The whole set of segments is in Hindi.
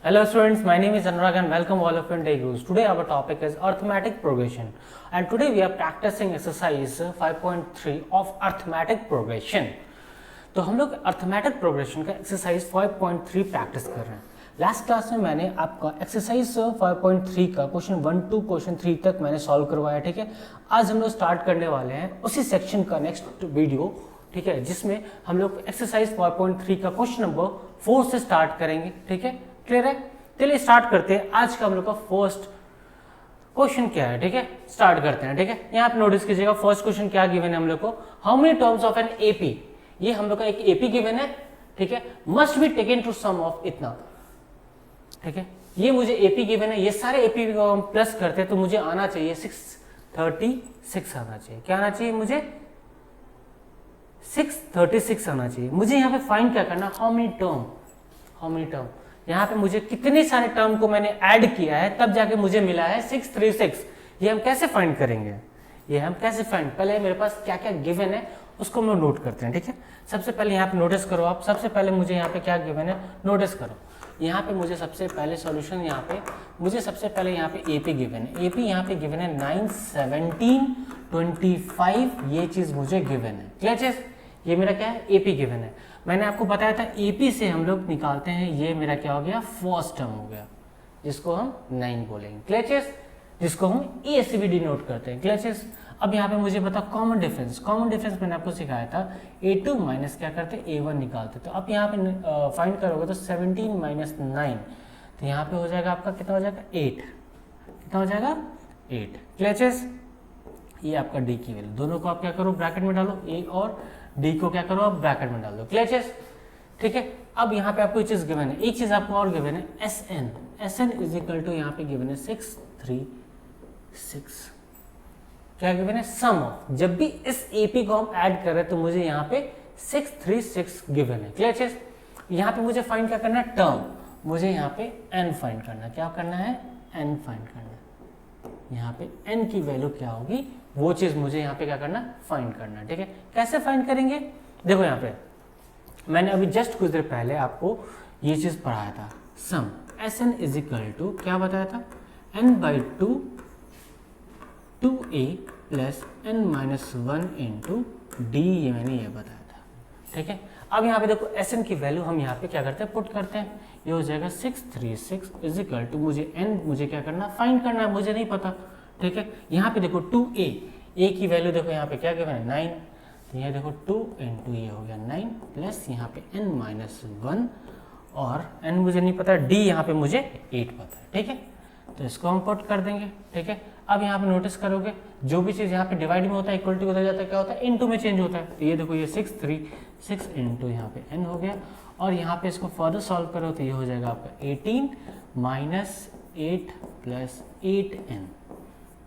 Hello students, my name is Anurag and welcome all of you in Day Gurus. Today our topic is arithmetic progression and today we are practicing exercise 5.3 of arithmetic progression. तो हम लोग अर्थमेटिक प्रोग्रेशन का एक्सरसाइज 5.3 प्रैक्टिस कर रहे हैं। लास्ट क्लास में मैंने आपका एक्सरसाइज 5.3 का क्वेश्चन 1 to क्वेश्चन 3 तक मैंने सॉल्व करवाया, ठीक है। आज हम लोग स्टार्ट करने वाले हैं उसी सेक्शन का नेक्स्ट वीडियो, ठीक है, जिसमें हम लोग एक्सरसाइज 5.3 का क्वेश्चन नंबर 4 से स्टार्ट करेंगे, ठीक है। क्लियर है? चलिए स्टार्ट करते हैं। आज का हम लोग का फर्स्ट क्वेश्चन क्या है, ठीक है, स्टार्ट करते हैं, ठीक है। यहाँ पे नोटिस कीजिएगा फर्स्ट क्वेश्चन क्या गिवन है हम लोग को, how many terms of an AP. ये हम लोग का एक एपी गिवन है, ठीक है, must be taken to some of इतना, ठीक है। ये मुझे एपी गिवन है, ये सारे एपी को हम प्लस करते हैं तो मुझे आना चाहिए 636 आना चाहिए। क्या आना चाहिए मुझे? 636 आना चाहिए। मुझे यहाँ पे फाइंड क्या करना, हाउ मेनी टर्म, यहाँ पे मुझे कितने सारे टर्म को मैंने ऐड किया है तब जाके मुझे मिला है 636। ये हम कैसे फाइंड करेंगे, पहले मेरे पास क्या क्या गिवन है उसको हम लोग नोट करते हैं, ठीक है। सबसे पहले यहाँ पे नोटिस करो आप, सबसे पहले मुझे यहाँ पे क्या गिवन है नोटिस करो। यहाँ पे मुझे सबसे पहले सॉल्यूशन सबसे पहले यहाँ पे एपी गिवन है। एपी यहाँ पे गिवन है 9, 17, 25, ये चीज मुझे गिवन है। क्लियर चीज, ये मेरा क्या है, एपी गिवन है। मैंने आपको बताया था एपी से हम लोग निकालते हैं, ये मेरा क्या हो गया, फर्स्ट टर्म हो गया, जिसको हम 9 बोलेंगे। क्लियर चीज, जिसको हम ए से भी डिनोट करते हैं। क्लियर चीज। अब यहाँ पे मुझे पता कॉमन डिफरेंस मैंने आपको सिखाया था, A2 माइनस क्या करते, A1 निकालते। तो अब यहाँ पे फाइंड करोगे तो 17 माइनस 9, तो यहाँ पे हो जाएगा आपका कितना हो जाएगा, 8। कितना हो जाएगा, 8। क्लियर चीज। ये आपका डी की वैल्यू, दोनों को आप क्या करो, ब्रैकेट में डालो, ए और डी को क्या करो आप ब्रैकेट में डाल दो। क्लियर चीज, ठीक है। अब यहाँ पे आपको एक चीज गिवन है, एक चीज आपको और गिवन है, S n is equal to यहाँ पे गिवन है 636। क्या गिवन है, सम ऑफ। जब भी इस एपी को हम ऐड कर रहे हैं तो मुझे यहाँ पे 636 गिवन है। क्लियर चीज। यहाँ पे मुझे फाइंड क्या करना है, टर्म। मुझे यहाँ पे एन फाइंड करना है। क्या करना है, एन फाइंड करना है। यहाँ पे एन की वैल्यू क्या होगी वो चीज मुझे यहाँ पे क्या करना, फाइंड करना है, ठीक है। कैसे फाइंड करेंगे, देखो यहाँ पे मैंने अभी जस्ट कुछ देर पहले आपको ये चीज पढ़ाया था, sum S n is equal to क्या बताया था, n/2 2a plus n-1 into d, ये मैंने ये बताया था, ठीक है। अब यहाँ पे देखो एस एन की वैल्यू हम यहाँ पे क्या करते हैं, पुट करते हैं। ये हो जाएगा 636 इज इक्वल टू मुझे क्या करना, फाइंड करना है, मुझे नहीं पता, ठीक है। यहाँ पे देखो 2a, a की वैल्यू देखो यहाँ पे क्या गिवन है, 9। तो ये देखो 2 इंटू ये हो गया 9 प्लस यहाँ पे n-1 और n मुझे नहीं पता, d यहाँ पे मुझे 8 पता है, ठीक है। तो इसको हम पुट कर देंगे, ठीक है। अब यहाँ पे नोटिस करोगे जो भी चीज़ यहाँ पे डिवाइड में होता है इक्वल टू हो जाता है, क्या होता है, इनटू में चेंज होता है। तो ये देखो ये 636 इंटू यहाँ पे n हो गया और यहाँ पे इसको फर्दर सॉल्व करो तो ये हो जाएगा आपका 18 माइनस 8 प्लस 8n,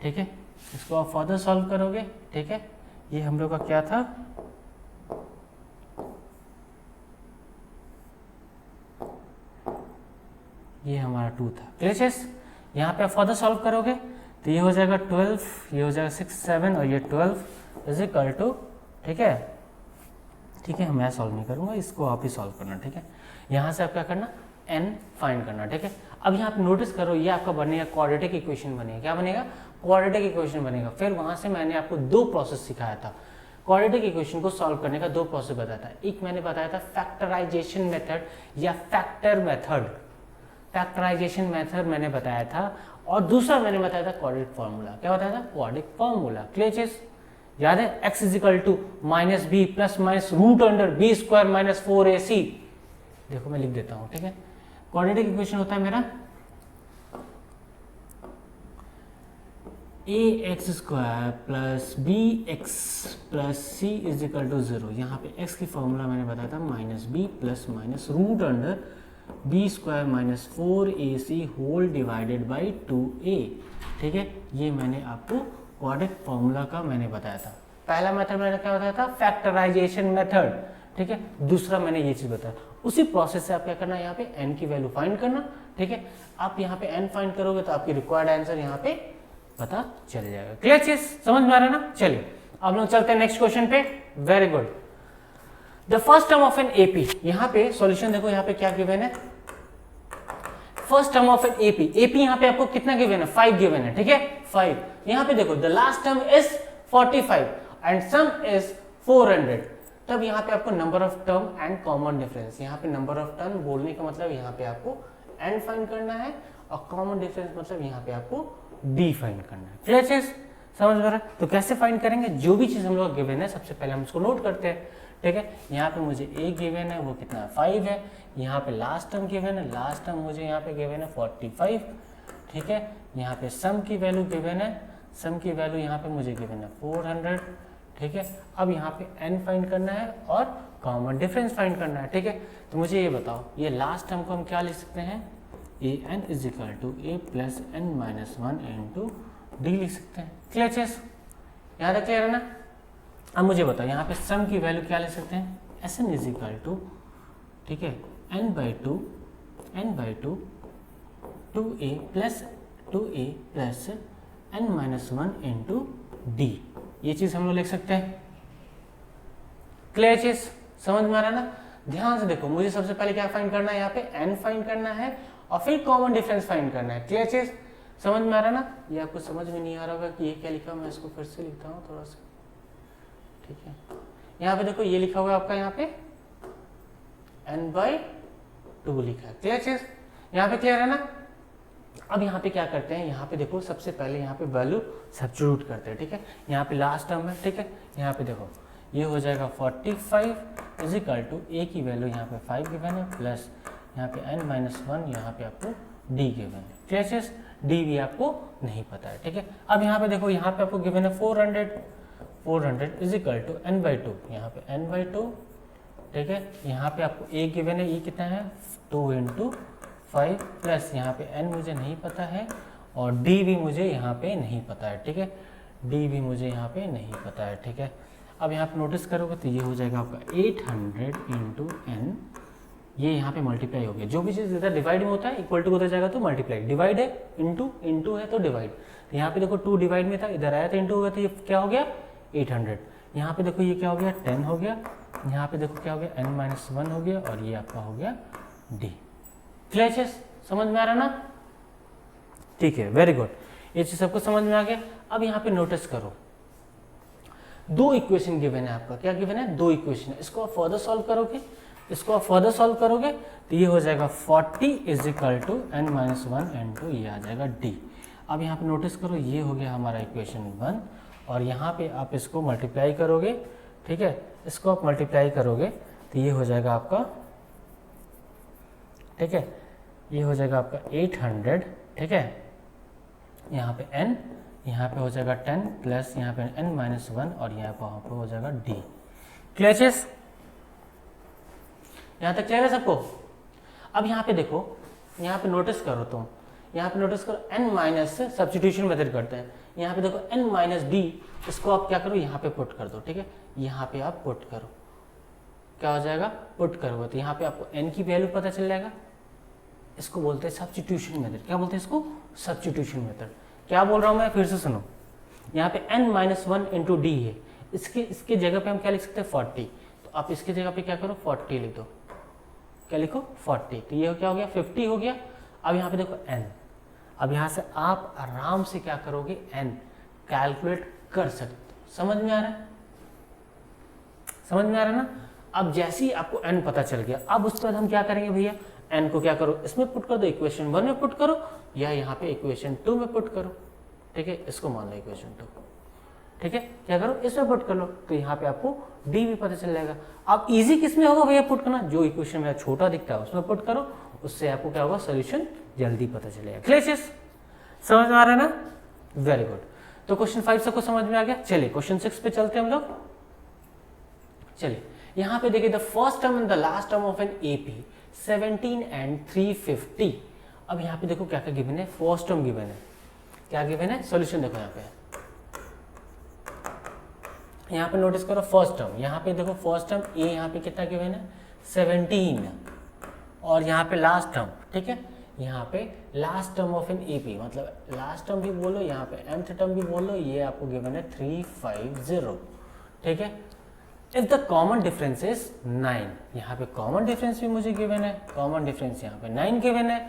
ठीक है। इसको आप फर्दर सॉल्व करोगे, ठीक है। ये हम लोग का क्या था, ये हमारा 2 था। क्लियर। यहाँ पे आप फर्दर सॉल्व करोगे तो ये हो जाएगा 12, ये हो जाएगा 6, 7 और ये 12 इज इक्वल टू, ठीक है, ठीक है। मैं सॉल्व नहीं करूँगा, इसको आप ही सॉल्व करना, ठीक है। यहाँ से आप क्या करना, n फाइंड करना, ठीक है। अब यहाँ पे नोटिस करो ये आपका बनेगा क्वाड्रेटिक इक्वेशन बनेगा। क्या बनेगा, क्वाड्रेटिक इक्वेशन बनेगा। फिर वहाँ से मैंने आपको 2 प्रोसेस सिखाया था, क्वाड्रेटिक इक्वेशन को सॉल्व करने का 2 प्रोसेस बताया था। एक मैंने बताया था फैक्टराइजेशन मेथड या फैक्टर मेथड, फैक्टराइजेशन मेथड मैंने बताया था, और दूसरा मैंने बताया था क्वाड्रेटिक फार्मूला। क्या बताया था, क्वाड्रेटिक फार्मूला। क्लियर चीज, याद है, x is equal to minus b plus minus root under b square minus 4ac। देखो मैं लिख देता हूँ, ठीक है। क्वाड्रेटिक इक्वेशन होता है मेरा ax square plus bx plus c is equal to 0। यहाँ पे x की फॉर्मूला मैंने बताया था minus b plus minus root under b square minus 4ac whole divided by 2a, ठीक है। ये मैंने आपको क्वाड्रेटिक फॉर्मूला का मैंने बताया था। पहला मेथड मैंने क्या बताया था, फैक्टराइजेशन मेथड, ठीक है। दूसरा मैंने ये चीज बताया। उसी प्रोसेस से आप क्या करना है, यहाँ पे n की वैल्यू फाइंड करना, ठीक है। आप यहाँ पे n फाइंड करोगे तो आपकी रिक्वायर्ड आंसर यहाँ पे पता चल जाएगा। क्लियर चीज, समझ में आ रहा है ना। चलिए अब लोग चलते हैं नेक्स्ट क्वेश्चन पे। Very good. The first term of an AP, यहाँ पे सॉल्यूशन देखो, यहाँ पे क्या गिवन है, first term of an AP, AP यहाँ पे आपको कितना गिवन है, 5 गिवन है, ठीक है 5। यहाँ पे देखो the last term is 45 and some is 400, तब यहाँ पे आपको number of term and common difference, यहाँ पे नंबर ऑफ टर्म बोलने का मतलब यहाँ पे आपको एन फाइंड करना है और कॉमन डिफरेंस मतलब यहाँ पे आपको डी फाइंड करना है। क्लियर चीज, समझ में आ रहा है? तो कैसे फाइंड करेंगे, जो भी चीज हम लोग गिवन है सबसे पहले हम उसको नोट करते हैं, ठीक है। यहाँ पे मुझे ए गिवन है वो कितना है 5 है, यहाँ पे लास्ट टर्म गिवन है, लास्ट टर्म मुझे यहाँ पे गिवन है 45, ठीक है। यहाँ पे सम की वैल्यू गिवन है, सम की वैल्यू यहाँ पे मुझे गिवन है 400, ठीक है। अब यहाँ पे n फाइंड करना है और कॉमन डिफरेंस फाइंड करना है, ठीक है। तो मुझे ये बताओ, ये लास्ट टर्म को हम क्या लिख सकते हैं, a n is equal to a plus n minus 1 into d लिख सकते हैं। क्लियर चीज, यहाँ तक क्लियर है ना। अब मुझे बताओ यहाँ पे सम की वैल्यू क्या ले सकते हैं, S n is equal to, ठीक है, n by two 2a plus n minus 1 into d, ये चीज हम लोग लिख सकते हैं। क्लियर चीज, समझ में आ रहा है ना। ध्यान से देखो, मुझे सबसे पहले क्या फाइंड करना है, यहाँ पे n फाइंड करना है और फिर कॉमन डिफरेंस फाइंड करना है। क्लियर चीज, समझ में आ रहा है ना। ये आपको समझ में नहीं आ रहा होगा कि ये क्या लिखा, मैं इसको फिर से लिखता हूँ थोड़ा सा, ठीक है। यहाँ पे देखो ये लिखा हुआ है आपका, यहाँ पे n/2 लिखा है। क्लियर चीज, यहाँ पे क्लियर है ना। अब यहाँ पे क्या करते हैं, यहाँ पे देखो सबसे पहले यहाँ पे वैल्यू सब्स्टिट्यूट करते हैं, ठीक है। यहाँ पे लास्ट टर्म है, ठीक है। यहाँ पे देखो ये हो जाएगा 45 इज इक्वल टू ए की वैल्यू यहाँ पे 5 गिवन है प्लस यहाँ पे n माइनस 1 यहाँ पे आपको d गिवन है। क्लियर चीज, d भी आपको नहीं पता है, ठीक है। अब यहाँ पे देखो, यहाँ पे आपको गिवन है 400 इज इक्वल टू n/2, यहाँ पे n/2, ठीक है। यहाँ पे आपको a गिवन है, ये कितना है 2 इंटू 5 प्लस यहाँ पे n मुझे नहीं पता है और d भी मुझे यहाँ पे नहीं पता है, ठीक है। d भी मुझे यहाँ पे नहीं पता है, ठीक है। अब यहाँ पे नोटिस करोगे तो ये हो जाएगा आपका 800 इंटू n, ये यहाँ पे मल्टीप्लाई हो गया। जो भी चीज़ इधर डिवाइड में होता है इक्वल टू होता जाएगा तो मल्टीप्लाई, डिवाइड है इंटू है तो डिवाइड। तो यहाँ पे देखो 2 डिवाइड में था, इधर आया था इंटू हो गया, तो ये क्या हो गया 800। यहाँ पे देखो ये क्या हो गया 10 हो गया, यहाँ पे देखो क्या हो गया n माइनस 1 हो गया और ये आपका हो गया d। क्लियर चीज, समझ में आ रहा ना। ठीक है, वेरी गुड, ये चीज सबको समझ में आ गया। अब यहाँ पे नोटिस करो, 2 इक्वेशन गिवन है आपका, क्या गिवन है 2 इक्वेशन। इसको आप फर्दर सॉल्व करोगे, तो ये हो जाएगा 40 is equal to n minus 1 into ये आ जाएगा d। अब यहाँ पे नोटिस करो, ये हो गया हमारा इक्वेशन 1 और यहाँ पे आप इसको मल्टीप्लाई करोगे, ठीक है। इसको आप मल्टीप्लाई करोगे तो ये हो जाएगा आपका, ठीक है, ये हो जाएगा आपका 800, ठीक है। यहाँ पे n, यहाँ पे हो जाएगा 10 प्लस यहाँ पे n माइनस 1 और यहाँ पे हो जाएगा d। क्लियर चीज, यहाँ तक क्लियर है सबको। अब यहाँ पे देखो, यहाँ पे नोटिस करो तुम, यहाँ पे नोटिस करो n माइनस से सब्स्टिट्यूशन मेथड करते हैं। यहाँ पे देखो n माइनस डी, इसको आप क्या करो यहाँ पे पुट कर दो, ठीक है। यहाँ पे आप पुट करो, क्या हो जाएगा पुट करोगे तो यहाँ पे आपको n की वैल्यू पता चल जाएगा। इसको बोलते हैं सब्स्टिट्यूशन मेथड। क्या बोलते हैं इसको, सब्स्टिट्यूशन मेथड। क्या बोल रहा हूँ मैं, फिर से सुनो। यहाँ पे n माइनस 1 इंटू डी है, इसके जगह पे हम क्या लिख सकते हैं 40, तो आप इसके जगह पे क्या करो 40 लिख दो, क्या लिखो 40, तो ये क्या हो गया 50 हो गया। अब यहाँ पे देखो n, अब यहाँ से आप आराम से क्या करोगे n कैलकुलेट कर सकते हो। समझ में आ रहा है, समझ में आ रहा है ना। अब जैसे ही आपको n पता चल गया, अब उसके बाद हम क्या करेंगे भैया, n को क्या करो इसमें पुट कर दो, इक्वेशन 1 में पुट करो या यहाँ पे इक्वेशन 2 में पुट करो, ठीक है। इसको मान लो इक्वेशन 2, ठीक है। क्या करो इसमें पुट कर लो, तो यहाँ पे आपको d भी पता चल जाएगा। अब इजी किस में होगा भैया पुट करना, जो इक्वेशन में छोटा दिखता है उसमें पुट करो, उससे आपको क्या होगा सोल्यूशन जल्दी पता चलेगा। क्लियर चीज, समझ में आ रहा है ना, वेरी गुड। तो क्वेश्चन 5 सबको समझ में आ गया। चलिए क्वेश्चन 6 पे चलते हैं हम लोग। चलिए यहाँ पे देखिए, the first term and the last term of an AP 17 and 350। अब यहाँ पे देखो क्या क्या गिवन है, फर्स्ट टर्म गिवन है, क्या गिवन है, सॉल्यूशन देखो यहाँ पे, यहाँ पे नोटिस करो फर्स्ट टर्म, यहाँ पे देखो फर्स्ट टर्म ए यहाँ पे कितना गिवन है 17 और यहाँ पे लास्ट टर्म, ठीक है। यहाँ पे last term of an AP, मतलब लास्ट टर्म भी बोलो, यहाँ पे nth टर्म भी बोलो, ये आपको गिवन है 350, ठीक है। If the common difference is 9, यहाँ पे कॉमन डिफरेंस भी मुझे गिवन है, कॉमन डिफरेंस यहाँ पे 9 गिवन है।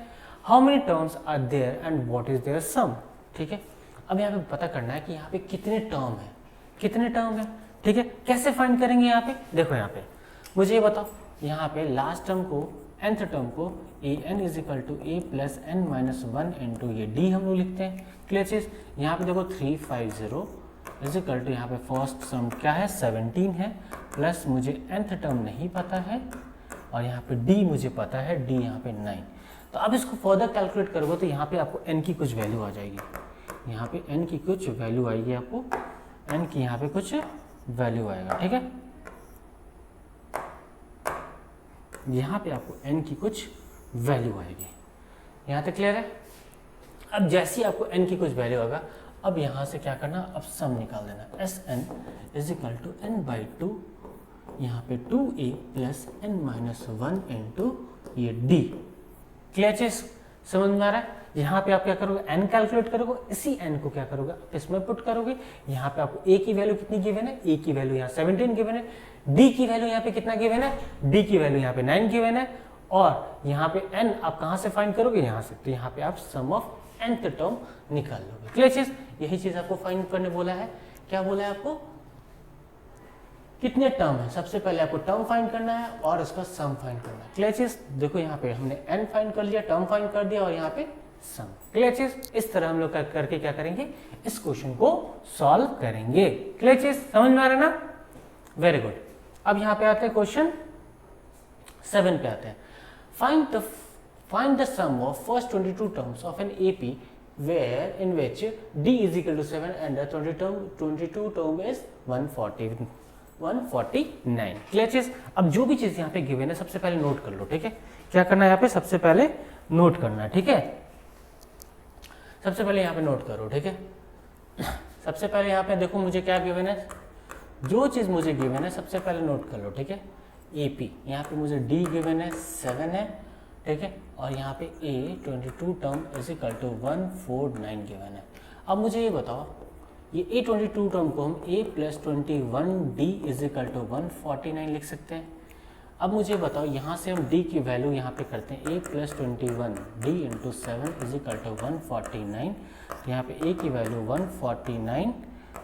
How many terms are there and what is their sum. ठीक है, अब यहाँ पे पता करना है कि यहाँ पे कितने टर्म है, कितने टर्म है। ठीक है, कैसे फाइंड करेंगे यहाँ पे, देखो यहाँ पे मुझे ये बताओ, यहाँ पे लास्ट टर्म को, nth टर्म को a n is equal to a plus n minus one into ये डी हम लोग लिखते हैं। क्लियर चीज, यहाँ पे देखो 350 इज इक्वल टू यहाँ पे फर्स्ट टर्म क्या है 17 है, प्लस मुझे nth टर्म नहीं पता है और यहाँ पे d मुझे पता है, d यहाँ पे 9। तो अब इसको फर्दर कैलकुलेट करोगे तो यहाँ पे आपको n की कुछ वैल्यू आ जाएगी, यहाँ पे n की कुछ वैल्यू आएगी, आपको n की यहाँ पे कुछ वैल्यू आएगा। ठीक है, यहाँ पे आपको n की कुछ वैल्यू आएगी। यहाँ तक क्लियर है। अब जैसे ही आपको n की कुछ वैल्यू आएगा, अब यहाँ से क्या करना, अब सम निकाल देना, S n is equal to n by two, यहाँ पे 2a plus n minus one into ये d। क्लियर चीज, समझ में आ रहा है। यहाँ पे आप क्या करोगे, n कैलकुलेट करोगे, इसी n को क्या करोगे आप इसमें पुट करोगे। यहाँ पे आपको a की वैल्यू कितनी गिवन है, a की वैल्यू यहाँ 17 गिवन है, d की वैल्यू यहाँ पे कितना गिवन है, d की वैल्यू यहाँ पे 9 गिवन है, और यहाँ पे n आप कहाँ से फाइंड करोगे, यहाँ से। तो यहाँ पे आप सम ऑफ nth टर्म निकाल लोगे। क्लियर चीज, यही चीज आपको फाइंड करने बोला है। क्या बोला है आपको, कितने टर्म है, सबसे पहले आपको टर्म फाइंड करना है और उसका सम फाइंड करना है। क्लियर चीज, देखो यहाँ पे हमने n फाइंड कर लिया, टर्म फाइंड कर दिया और यहाँ पे सम। क्लियर चीज, इस तरह हम लोग करके क्या करेंगे, इस क्वेश्चन को सॉल्व करेंगे। क्लियर चीज, समझ में आ रहा है ना, वेरी गुड। अब यहाँ पे आते हैं क्वेश्चन 7 पे आते हैं। Find the sum of first 22 terms of an AP where in which d is equal to 7 and the 22 term is 149। Clear चीज, अब जो भी चीज यहाँ पे गिवन है सबसे पहले नोट कर लो। ठीक है, क्या करना है यहाँ पे, सबसे पहले नोट करना है। ठीक है, सबसे पहले यहाँ पे नोट करो। ठीक है, सबसे पहले यहाँ पे देखो मुझे क्या गिवन है, जो चीज मुझे गिवन है सबसे पहले नोट कर लो। ठीक है, एपी, यहाँ पे मुझे डी गिवन है 7 है। ठीक है, और यहाँ पे a 22 term is equal to 149 given है। अब मुझे ये बताओ, ये ए 22 टर्म को हम a plus 21 d is equal to 149 लिख सकते हैं। अब मुझे बताओ, यहाँ से हम डी की वैल्यू यहाँ पे करते हैं, a plus 21 d into 7 is equal to 149। यहाँ पे ए की वैल्यू 149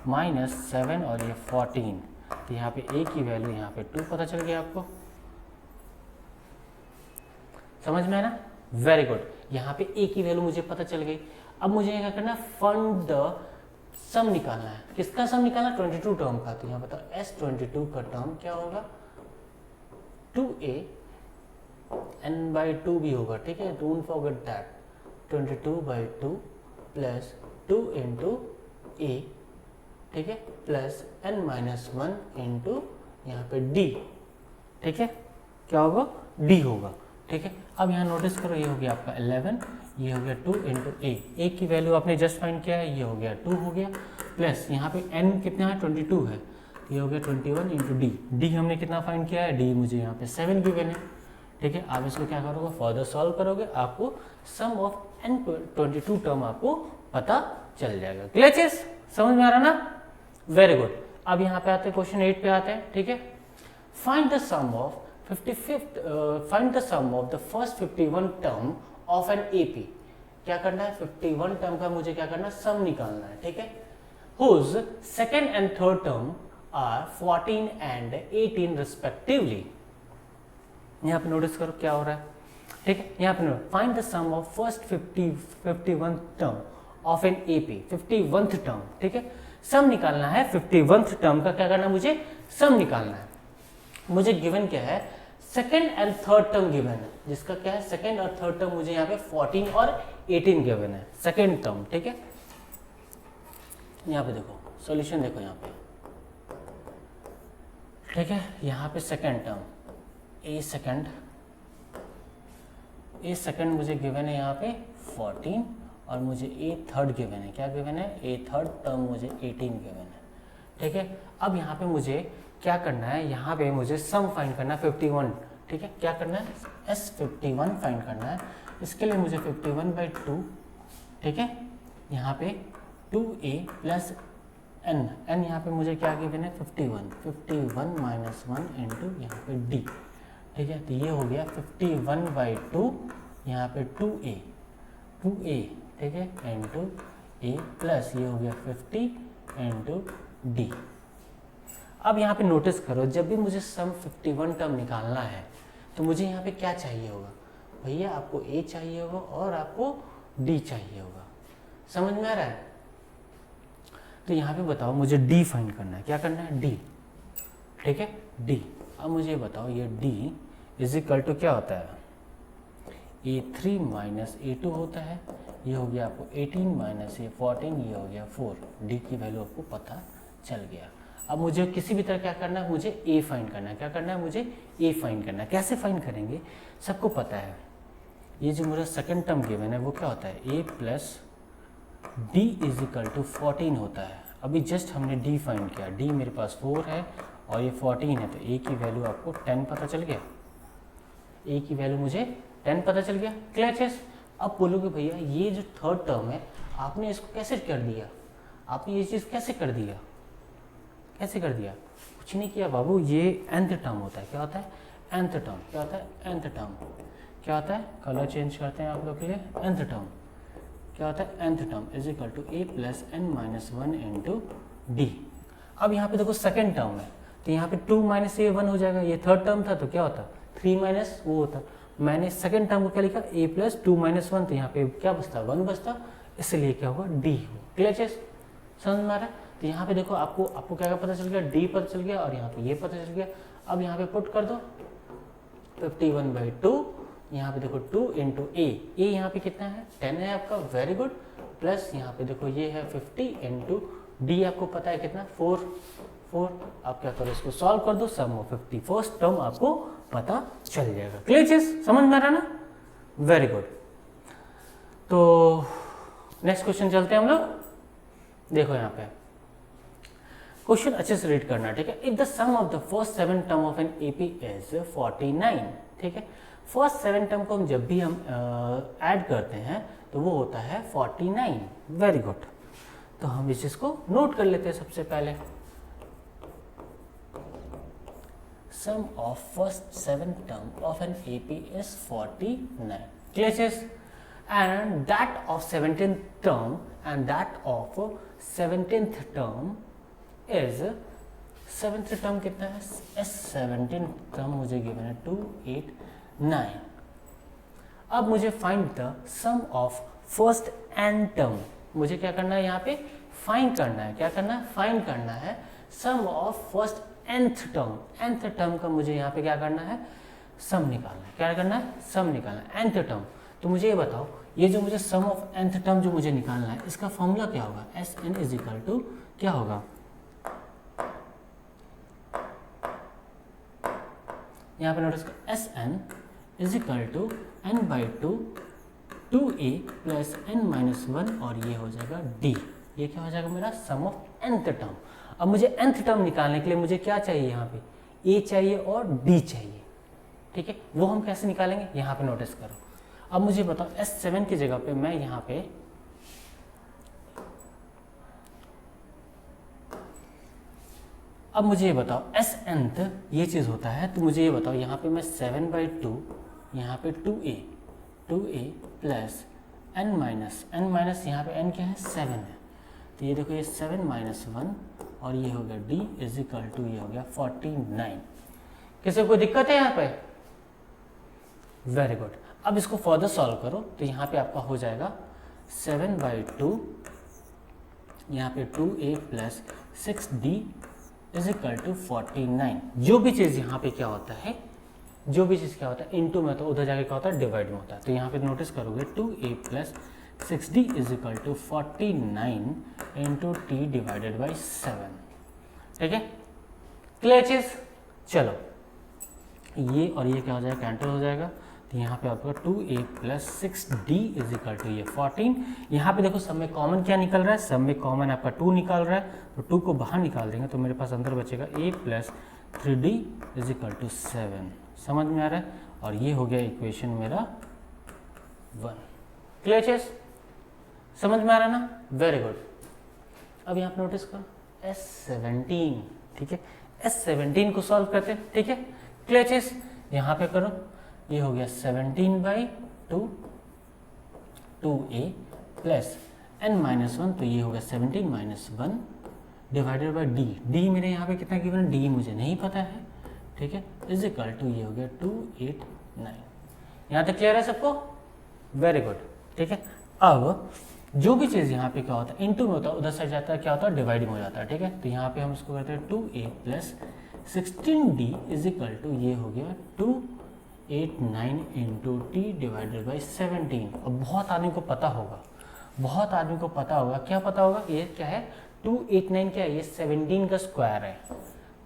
माइनस 7 और ये 14, तो यहाँ पे ए की वैल्यू यहाँ पे 2 पता चल गया आपको, समझ में है ना, वेरी गुड। यहाँ पे ए की वैल्यू मुझे पता चल गई। अब मुझे क्या करना है, फाइंड द सम निकालना है। किसका सम निकालना, 22 टर्म का। तो यहाँ बताओ S22 का टर्म क्या होगा, 2a n बाई 2 भी होगा। ठीक है, don't forget that, 22/2 plus 2 into a, ठीक है, प्लस n माइनस 1 इंटू यहाँ पे d। ठीक है, क्या होगा, d होगा। ठीक है, अब यहाँ नोटिस करो, ये हो गया आपका 11, ये हो गया 2 इंटू ए की वैल्यू आपने जस्ट फाइंड किया है, ये हो गया 2 हो गया, प्लस यहाँ पे n कितना है 22 है, ये हो गया 21 इंटू डी हमने कितना फाइंड किया है, डी मुझे यहाँ पे 7 गिवन है। ठीक है, आप इसको क्या करोगे, फर्दर सॉल्व करोगे, आपको सम ऑफ n 22 टर्म आपको पता चल जाएगा। क्लियर चीज, समझ में आ रहा ना, वेरी गुड। अब यहाँ पे आते हैं क्वेश्चन 8 पे आते हैं। ठीक है, find the sum of 55th find the sum of the first 51 term of an AP. क्या करना है, 51 टर्म का मुझे क्या करना है, सम निकालना है। ठीक है, whose second and third term are 14 and 18 respectively. यहाँ पे नोटिस करो क्या हो रहा है। ठीक है, यहाँ पे find the sum of first 51 term of an AP, 51th term. ठीक है, सम निकालना है 51th टर्म का। क्या करना है, मुझे सम निकालना है। मुझे गिवन क्या है, second and third term given है, जिसका क्या है, सेकेंड और थर्ड टर्म मुझे यहाँ पे 14 और 18 गिवन है, सेकेंड टर्म। ठीक है, यहाँ पे देखो सॉल्यूशन, देखो यहाँ पे। ठीक है, यहाँ पे सेकेंड टर्म ए सेकेंड मुझे गिवन है यहाँ पे 14 और मुझे ए थर्ड गिवन है। क्या गिवन है, ए थर्ड टर्म मुझे 18 गिवन है। ठीक है, अब यहाँ पे मुझे क्या करना है, यहाँ पे मुझे सम फाइंड करना है 51। ठीक है, क्या करना है, S51 फाइंड करना है। इसके लिए मुझे 51/2, ठीक है, यहाँ पे 2a प्लस n यहाँ पे मुझे क्या गिवन है, 51 माइनस 1 इंटू यहाँ पे d। ठीक है, तो ये हो गया 51/2 यहाँ पे 2a 2a, ठीक है, इंटू ए प्लस ये हो गया 50 इंटू डी। अब यहाँ पे नोटिस करो, जब भी मुझे सम 51 टर्म निकालना है तो मुझे यहाँ पे क्या चाहिए होगा भैया, आपको a चाहिए होगा और आपको d चाहिए होगा। समझ में आ रहा है? तो यहाँ पे बताओ मुझे d फाइंड करना है। क्या करना है? d, ठीक है, d। अब मुझे बताओ ये d इज इक्वल टू क्या होता है? a3 माइनस a2 होता है। ये हो गया आपको 18 माइनस ये 14, ये हो गया 4। d की वैल्यू आपको पता चल गया। अब मुझे किसी भी तरह क्या करना है, मुझे a फाइंड करना है। क्या करना है? मुझे a फाइंड करना है। कैसे फाइंड करेंगे? सबको पता है, ये जो मेरा सेकंड टर्म गिवन है वो क्या होता है? a plus d is equal to 14 होता है। अभी जस्ट हमने d फाइंड किया, d मेरे पास 4 है और ये 14 है, तो a की वैल्यू आपको 10 पता चल गया। a की वैल्यू मुझे 10 पता चल गया। क्लियर चीज? अब बोलोगे भैया ये जो थर्ड टर्म है आपने इसको कैसे कर दिया, आपने ये चीज़ कैसे कर दिया? कैसे कर दिया? कुछ नहीं किया बाबू, ये nth टर्म होता है। क्या होता है? nth term. क्या होता है? nth term. क्या होता है? कलर चेंज करते हैं आप लोग के लिए। nth टर्म क्या होता है? nth term is equal to a plus n minus 1 into d. अब यहाँ पे देखो सेकेंड टर्म है, तो यहाँ पे 2 माइनस ए 1 हो जाएगा। ये थर्ड टर्म था तो क्या होता? 3 माइनस वो होता। मैंने सेकेंड टर्म को क्या लिखा? a प्लस 2 माइनस 1, तो यहाँ पे क्या बचता? 1 बचता, इसलिए क्या होगा? डी हो। क्लियर चीज? समझ में आ रहा है? तो यहाँ पे देखो आपको क्या पता चल गया? डी पता चल गया और यहाँ पे ये पता चल गया। अब यहाँ पे पुट कर दो 51/2, यहाँ पे देखो 2 इंटू ए यहाँ पे कितना है? 10 है आपका, वेरी गुड। प्लस यहाँ पे देखो ये है 50 इंटू डी, आपको पता है कितना? 4। आप क्या करो, इसको सॉल्व कर दो, सम ऑफ 50 फर्स्ट टर्म आपको पता चल जाएगा। क्लियर चीज? समझ में आ रहा ना? Very good. तो नेक्स्ट क्वेश्चन चलते हैं हम लोग। देखो यहाँ पे क्वेश्चन अच्छे से रीड करना, ठीक है। If the sum of the first 7 term of an AP is 49, ठीक है। फर्स्ट 7 टर्म को हम जब भी हम ऐड करते हैं तो वो होता है 49। Very good. तो हम इस चीज को नोट कर लेते हैं सबसे पहले। Sum of first 7 term of an AP is 49। Clear चीज? and that of 17th term and that of 17th term is 7th term कितना है? 17th term मुझे गिवन है 289। अब मुझे find the sum of first n term. मुझे क्या करना है? यहाँ पे फाइंड करना है। क्या करना है? फाइंड करना है sum of first nth term. nth term का मुझे यहाँ पे क्या करना है? सम निकालना है। क्या करना है? सम निकालना है nth टर्म। तो मुझे ये बताओ, ये जो मुझे सम ऑफ nth टर्म जो मुझे निकालना है इसका फॉर्मूला क्या होगा? Sn इज इक्वल टू क्या होगा? यहाँ पे नोटिस करो, Sn is equal to n/2 2a plus n minus 1 और ये हो जाएगा d। ये क्या हो जाएगा? मेरा सम ऑफ nth टर्म। अब मुझे nth टर्म निकालने के लिए मुझे क्या चाहिए? यहाँ पे a चाहिए और d चाहिए, ठीक है। वो हम कैसे निकालेंगे? यहाँ पे नोटिस करो। अब मुझे बताओ S7 की जगह पे मैं यहाँ पे अब मुझे ये बताओ Snth ये चीज़ होता है, तो मुझे ये बताओ यहाँ पे मैं 7/2 यहाँ पे 2a प्लस n माइनस यहाँ पे n क्या है? 7 है। तो ये देखो ये 7 माइनस 1 और ये हो गया d इज इक्वल टू ये हो गया 49। किसी को दिक्कत है यहाँ पे? Very good. अब इसको फर्दर सॉल्व करो तो यहाँ पे आपका हो जाएगा 7/2 यहाँ पे 2a plus 6d is equal to 49। जो भी चीज़ यहाँ पे क्या होता है, जो भी चीज़ क्या होता है इनटू में, तो उधर जाके क्या होता है? डिवाइड में होता है। तो यहाँ पे नोटिस करोगे 2a plus 6d is equal to 49 into t divided by 7, ठीक है। क्लियर चीज़? चलो ये और ये क्या हो जाएगा? कैंसिल हो जाएगा। तो यहाँ पे आपका 2a plus 6d is equal to ये 14। यहाँ पे देखो सब में कॉमन क्या निकल रहा है? सब में कॉमन आपका 2 निकल रहा है, तो 2 को बाहर निकाल देंगे तो मेरे पास अंदर बचेगा a plus 3d is equal to 7। समझ में आ रहा है? और ये हो गया इक्वेशन मेरा 1। क्लियर चीज? समझ में आ रहा है ना? Very good. अब यहाँ पे नोटिस करो S17, ठीक है। S17 को सॉल्व करते हैं, ठीक है। क्लियर चीज? यहाँ पे करो, ये हो गया 17/2 2a प्लस n-1, तो ये हो गया 17 minus 1 divided by D. D मेरे यहाँ पे कितना गिवन है, डी मुझे नहीं पता है, ठीक है, इज इक्वल टू ये हो गया 289। यहाँ तक क्लियर है सबको? वेरी गुड, ठीक है। अब जो भी चीज़ यहाँ पे क्या होता है इनटू में होता है, उधर साइड जाता है क्या होता है डिवाइड में हो जाता है, ठीक है। तो यहाँ पे हम इसको कहते हैं 2a plus 16d is equal to ये हो गया 289 इंटू टी डिवाइडेड बाई 17। अब बहुत आदमी को पता होगा, बहुत आदमी को पता होगा, क्या पता होगा, ये क्या है 289 क्या है, ये 17 का स्क्वायर है।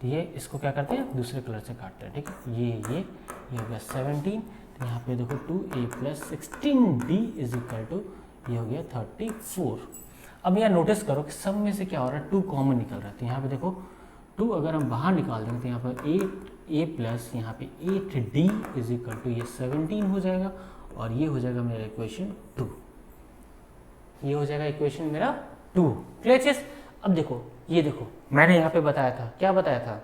तो ये इसको क्या करते हैं दूसरे कलर से काटते हैं, ठीक है। ये हो गया 17, तो यहाँ पे देखो 2a plus 16d is equal to ये हो गया 34। अब यहाँ नोटिस करो कि सब में से क्या हो रहा है 2 कॉमन निकल रहा है। तो यहाँ पे देखो 2 अगर हम बाहर निकाल देंगे तो यहाँ पर 8a प्लस यहाँ पे 8d इज इक्वल टू ये 17 हो जाएगा, और ये हो जाएगा मेरा इक्वेशन 2। ये हो जाएगा इक्वेशन मेरा 2। क्लियर? अब देखो, ये देखो मैंने यहाँ पे बताया था, क्या बताया था,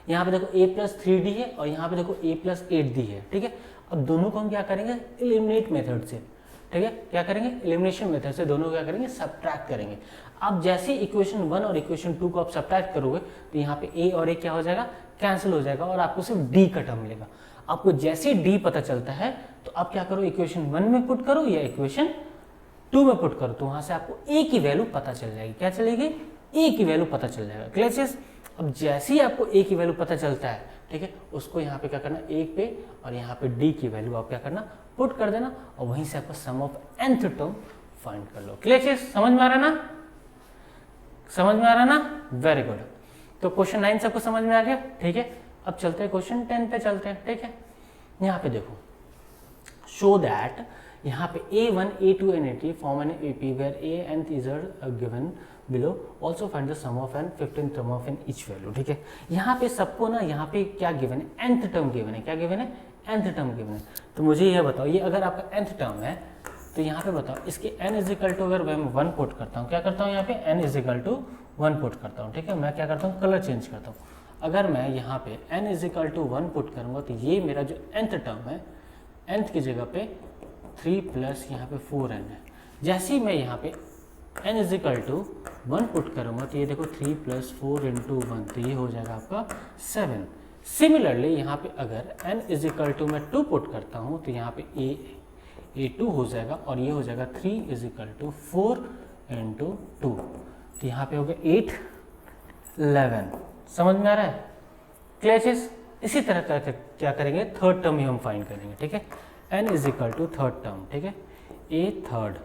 यहाँ पे देखो a प्लस 3d है और यहाँ पे देखो a प्लस 8d है, ठीक है। अब दोनों को हम क्या करेंगे एलिमिनेट मेथड से, ठीक है, क्या करेंगे एलिमिनेशन मेथड से दोनों क्या करेंगे सब्ट्रैक्ट करेंगे। अब जैसे इक्वेशन 1 और इक्वेशन 2 को आप सब्ट्रैक्ट करोगे तो यहाँ पे a और a क्या हो जाएगा कैंसिल हो जाएगा और आपको सिर्फ d का टर्म मिलेगा। आपको जैसे d पता चलता है तो आप क्या करो इक्वेशन 1 में पुट करो या इक्वेशन 2 में पुट करो, तो वहां से आपको a की वैल्यू पता चल जाएगी। क्या चलेगी? a की वैल्यू पता चल जाएगा। क्लियर? अब जैसे ही आपको a की वैल्यू पता चलता है, ठीक है, उसको यहाँ पे क्या करना 1 पे और यहाँ पे d की वैल्यू आप क्या करना पुट कर देना और वहीं से आपको सम ऑफ nth टर्म फाइंड कर लो। क्लियर? समझ में आ रहा ना? समझ में आ रहा ना? Very good. तो क्वेश्चन 9 सबको समझ में आ गया, ठीक है। अब चलते हैं क्वेश्चन 10 पे चलते हैं, ठीक है। यहाँ पे देखो, शो दैट यहाँ पे a1, a2 and a3 form an AP where a and these are given below. Also find the sum of n 15th term of n each value, ठीक है। यहाँ पे सबको ना यहाँ पे क्या गिवन है nth टर्म गिवन है, क्या गिवन है nth टर्म गिवन है। तो मुझे यह बताओ, ये अगर आपका nth टर्म है तो यहाँ पे बताओ इसके n इज इक्वल टू, अगर मैं 1 पुट करता हूँ, क्या करता हूँ यहाँ पे n is equal to 1 put करता हूँ, ठीक है। मैं क्या करता हूँ कलर चेंज करता हूँ। अगर मैं यहाँ पे n is equal to 1 put करूँगा तो ये मेरा जो nth टर्म है, nth की जगह पे 3 प्लस यहाँ पे 4n है। जैसे ही मैं यहाँ पे n is equal to 1 put करूँगा तो ये देखो 3 प्लस 4 इंटू 1, तो ये हो जाएगा आपका 7। सिमिलरली यहाँ पे अगर n इज इक्वल टू मैं 2 पुट करता हूँ तो यहाँ पे a2 हो जाएगा और ये हो जाएगा 3 इज इक्वल टू 4 इंटू 2, तो यहाँ पे हो गया 8 11। समझ में आ रहा है? क्लियर? इसी तरह क्या करेंगे थर्ड टर्म ही हम फाइंड करेंगे, ठीक है। n is equal to third term, ठीक है, a third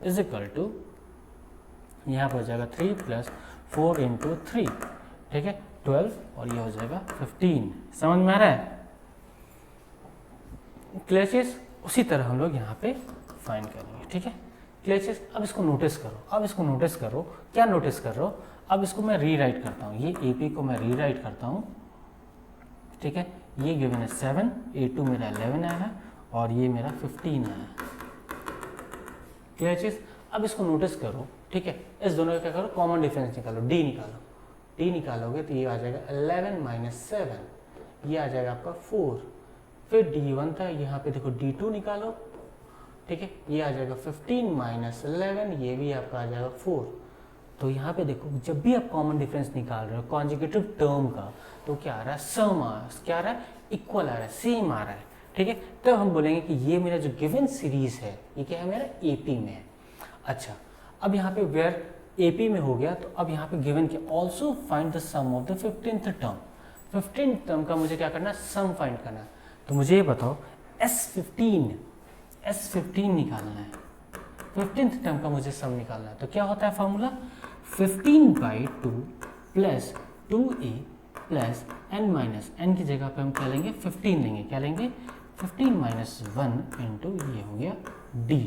is equal to यहाँ पर हो जाएगा 3 प्लस 4 इंटू 3, ठीक है, 12 और ये हो जाएगा 15। समझ में आ रहा है? क्लियर? उसी तरह हम लोग यहाँ पे फाइंड करेंगे, ठीक है। क्लियर? अब इसको नोटिस करो, अब इसको नोटिस करो, क्या नोटिस कर रहे हो, अब इसको मैं रीराइट करता हूँ, ये AP को मैं रीराइट करता हूँ, ठीक है। ये गिवन है 7, A2 मेरा 11 आया है और ये मेरा 15 आया है। क्लियर चीज? अब इसको नोटिस करो, ठीक है। इस दोनों का क्या करो कॉमन डिफरेंस निकालो, d निकालो, d निकालोगे तो ये आ जाएगा 11 माइनस 7, ये आ जाएगा आपका 4। फिर d1 था, यहाँ पे देखो d2 निकालो, ठीक है, ये आ जाएगा 15 माइनस 11, ये भी आपका आ जाएगा 4। तो यहाँ पे देखो जब भी आप कॉमन डिफरेंस निकाल रहे हो कॉन्जुगेटिव टर्म का, तो क्या आ रहा है सम क्या आ रहा है इक्वल आ रहा है, सेम आ रहा है, ठीक है। तब हम बोलेंगे कि ये मेरा जो गिवन सीरीज है ये क्या है मेरा AP में है। अच्छा, अब यहाँ पे वेयर AP में हो गया तो अब यहाँ पे गिवन के also find the sum of the 15th term. 15th term का मुझे क्या करना है सम फाइंड करना है। तो मुझे ये बताओ S15 निकालना है, 15th टर्म का मुझे सम निकालना है। तो क्या होता है formula 15/2 plus 2a plus n minus n की जगह पे हम क्या लेंगे 15 लेंगे, क्या लेंगे 15 माइनस 1 इंटू ये हो गया d।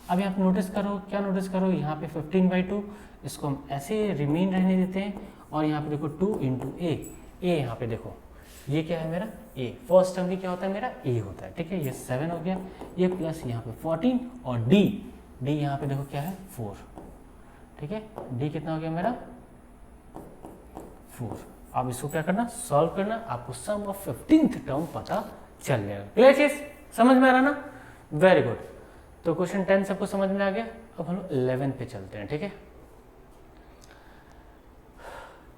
अब यहाँ पे नोटिस करो, क्या नोटिस करो, यहाँ पे 15/2 इसको हम ऐसे रिमेन रहने देते हैं और यहाँ पे देखो 2 इंटू a यहाँ पे देखो ये क्या है मेरा a, फर्स्ट टर्म भी क्या होता है मेरा a होता है, ठीक है। ये 7 हो गया, ये प्लस यहाँ पे 14 और d यहाँ पे देखो क्या है 4, ठीक है। d कितना हो गया मेरा 4। अब इसको क्या करना सॉल्व करना, आपको सम ऑफ 15th टर्म पता चल जाएगा। क्लियर चीज? समझ में आ रहा ना? Very good. तो क्वेश्चन 10 सबको समझ में आ गया। अब हम 11 पे चलते हैं, ठीक है।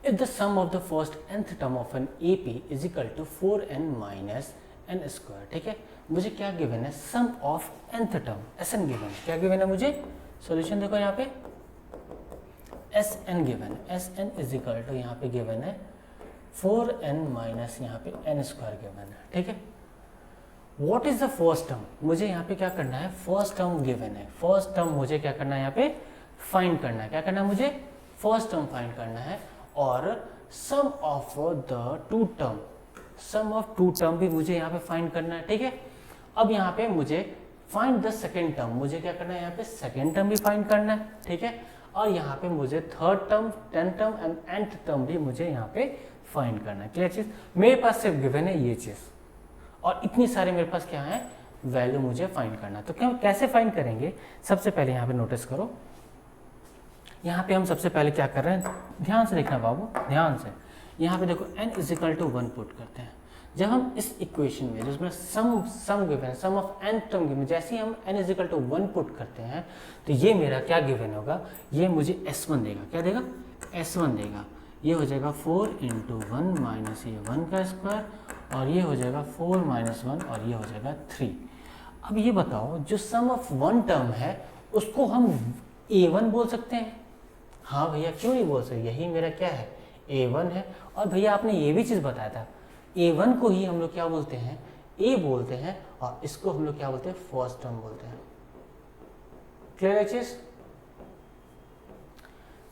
If the sum of the first nth term of an AP is equal to 4n minus n square, ठीक है, मुझे क्या गिवन है, sum of nth term Sn given है। क्या गिवन है मुझे, सॉल्यूशन देखो यहाँ पे Sn गिवन है, Sn इज इक्वल टू यहाँ पे गिवन है 4n माइनस यहाँ पे n स्क्वायर गिवन है, ठीक है। What is the first term, मुझे यहाँ पे क्या करना है, फर्स्ट टर्म गिवन है, फर्स्ट टर्म मुझे क्या करना है यहाँ पे फाइंड करना है। क्या करना है मुझे, फर्स्ट टर्म फाइंड करना है। और sum of the two term, sum of two term भी मुझे यहाँ पे फाइंड करना है, ठीक है। अब यहाँ पे मुझे फाइंड द सेकेंड टर्म, मुझे क्या करना है यहाँ पे सेकेंड टर्म भी फाइंड करना है, ठीक है। और यहाँ पे मुझे third term, tenth term and nth term भी मुझे यहाँ पे फाइंड करना है। क्लियर चीज, मेरे पास सिर्फ गिवन है ये चीज और इतनी सारे मेरे पास क्या है, वैल्यू मुझे फाइंड करना है। तो क्या कैसे फाइंड करेंगे, सबसे पहले यहाँ पे नोटिस करो, यहाँ पे हम सबसे पहले क्या कर रहे हैं, ध्यान से देखना बाबू, ध्यान से। यहाँ पे देखो n is equal to 1 put करते हैं। जब हम इस इक्वेशन में जिसमें सम गिवन है, sum of n term given, जैसे ही हम n is equal to 1 put करते हैं तो ये मेरा क्या गिवन होगा, ये मुझे S1 देगा। क्या देगा, S1 देगा। ये हो जाएगा 4 इंटू 1 माइनस ये 1 का स्क्वायर और ये हो जाएगा 4 माइनस 1 और ये हो जाएगा 3। अब ये बताओ, जो सम ऑफ वन टर्म है उसको हम A1 बोल सकते हैं? हाँ भैया, क्यों नहीं बोल सकते, यही मेरा क्या है, A1 है। और भैया आपने ये भी चीज़ बताया था, A1 को ही हम लोग क्या बोलते हैं, A बोलते हैं, और इसको हम लोग क्या बोलते हैं, फर्स्ट टर्म बोलते हैं। क्लियर है चीज,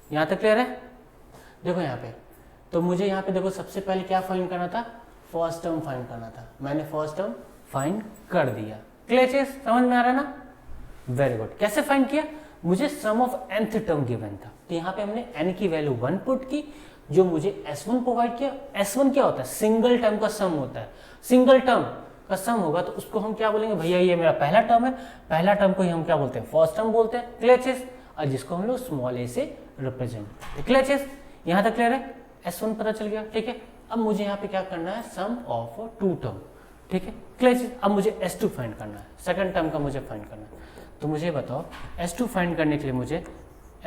यहाँ तक क्लियर है? देखो यहाँ पे, तो मुझे यहाँ पे देखो सबसे पहले क्या फाइंड करना था, फर्स्ट टर्म फाइंड करना था। मैंने फर्स्ट टर्म फाइंड कर दिया। क्लियर चीज, समझ में आ रहा है ना? Very good. कैसे फाइंड किया, मुझे सम ऑफ nth टर्म गिवन था, तो यहाँ पे हमने n की वैल्यू 1 पुट की, जो मुझे S1 प्रोवाइड किया। S1 क्या होता है, सिंगल टर्म का सम होता है। सिंगल टर्म का सम होगा तो उसको हम क्या बोलेंगे, भैया ये मेरा पहला टर्म है, पहला टर्म को ही हम क्या बोलते हैं, फर्स्ट टर्म बोलते हैं। क्लियर चीज, और जिसको हम लोग स्मॉल a से रिप्रेजेंट करते हैं। क्लियर चीज, यहाँ तक क्लियर है? S1 पता चल गया, ठीक है। अब मुझे यहाँ पे क्या करना है, सम ऑफ टू टर्म, ठीक है। क्लियर चीज, अब मुझे S2 फाइंड करना है, सेकंड टर्म का मुझे फाइंड करना है। तो मुझे बताओ, S2 फाइंड करने के लिए मुझे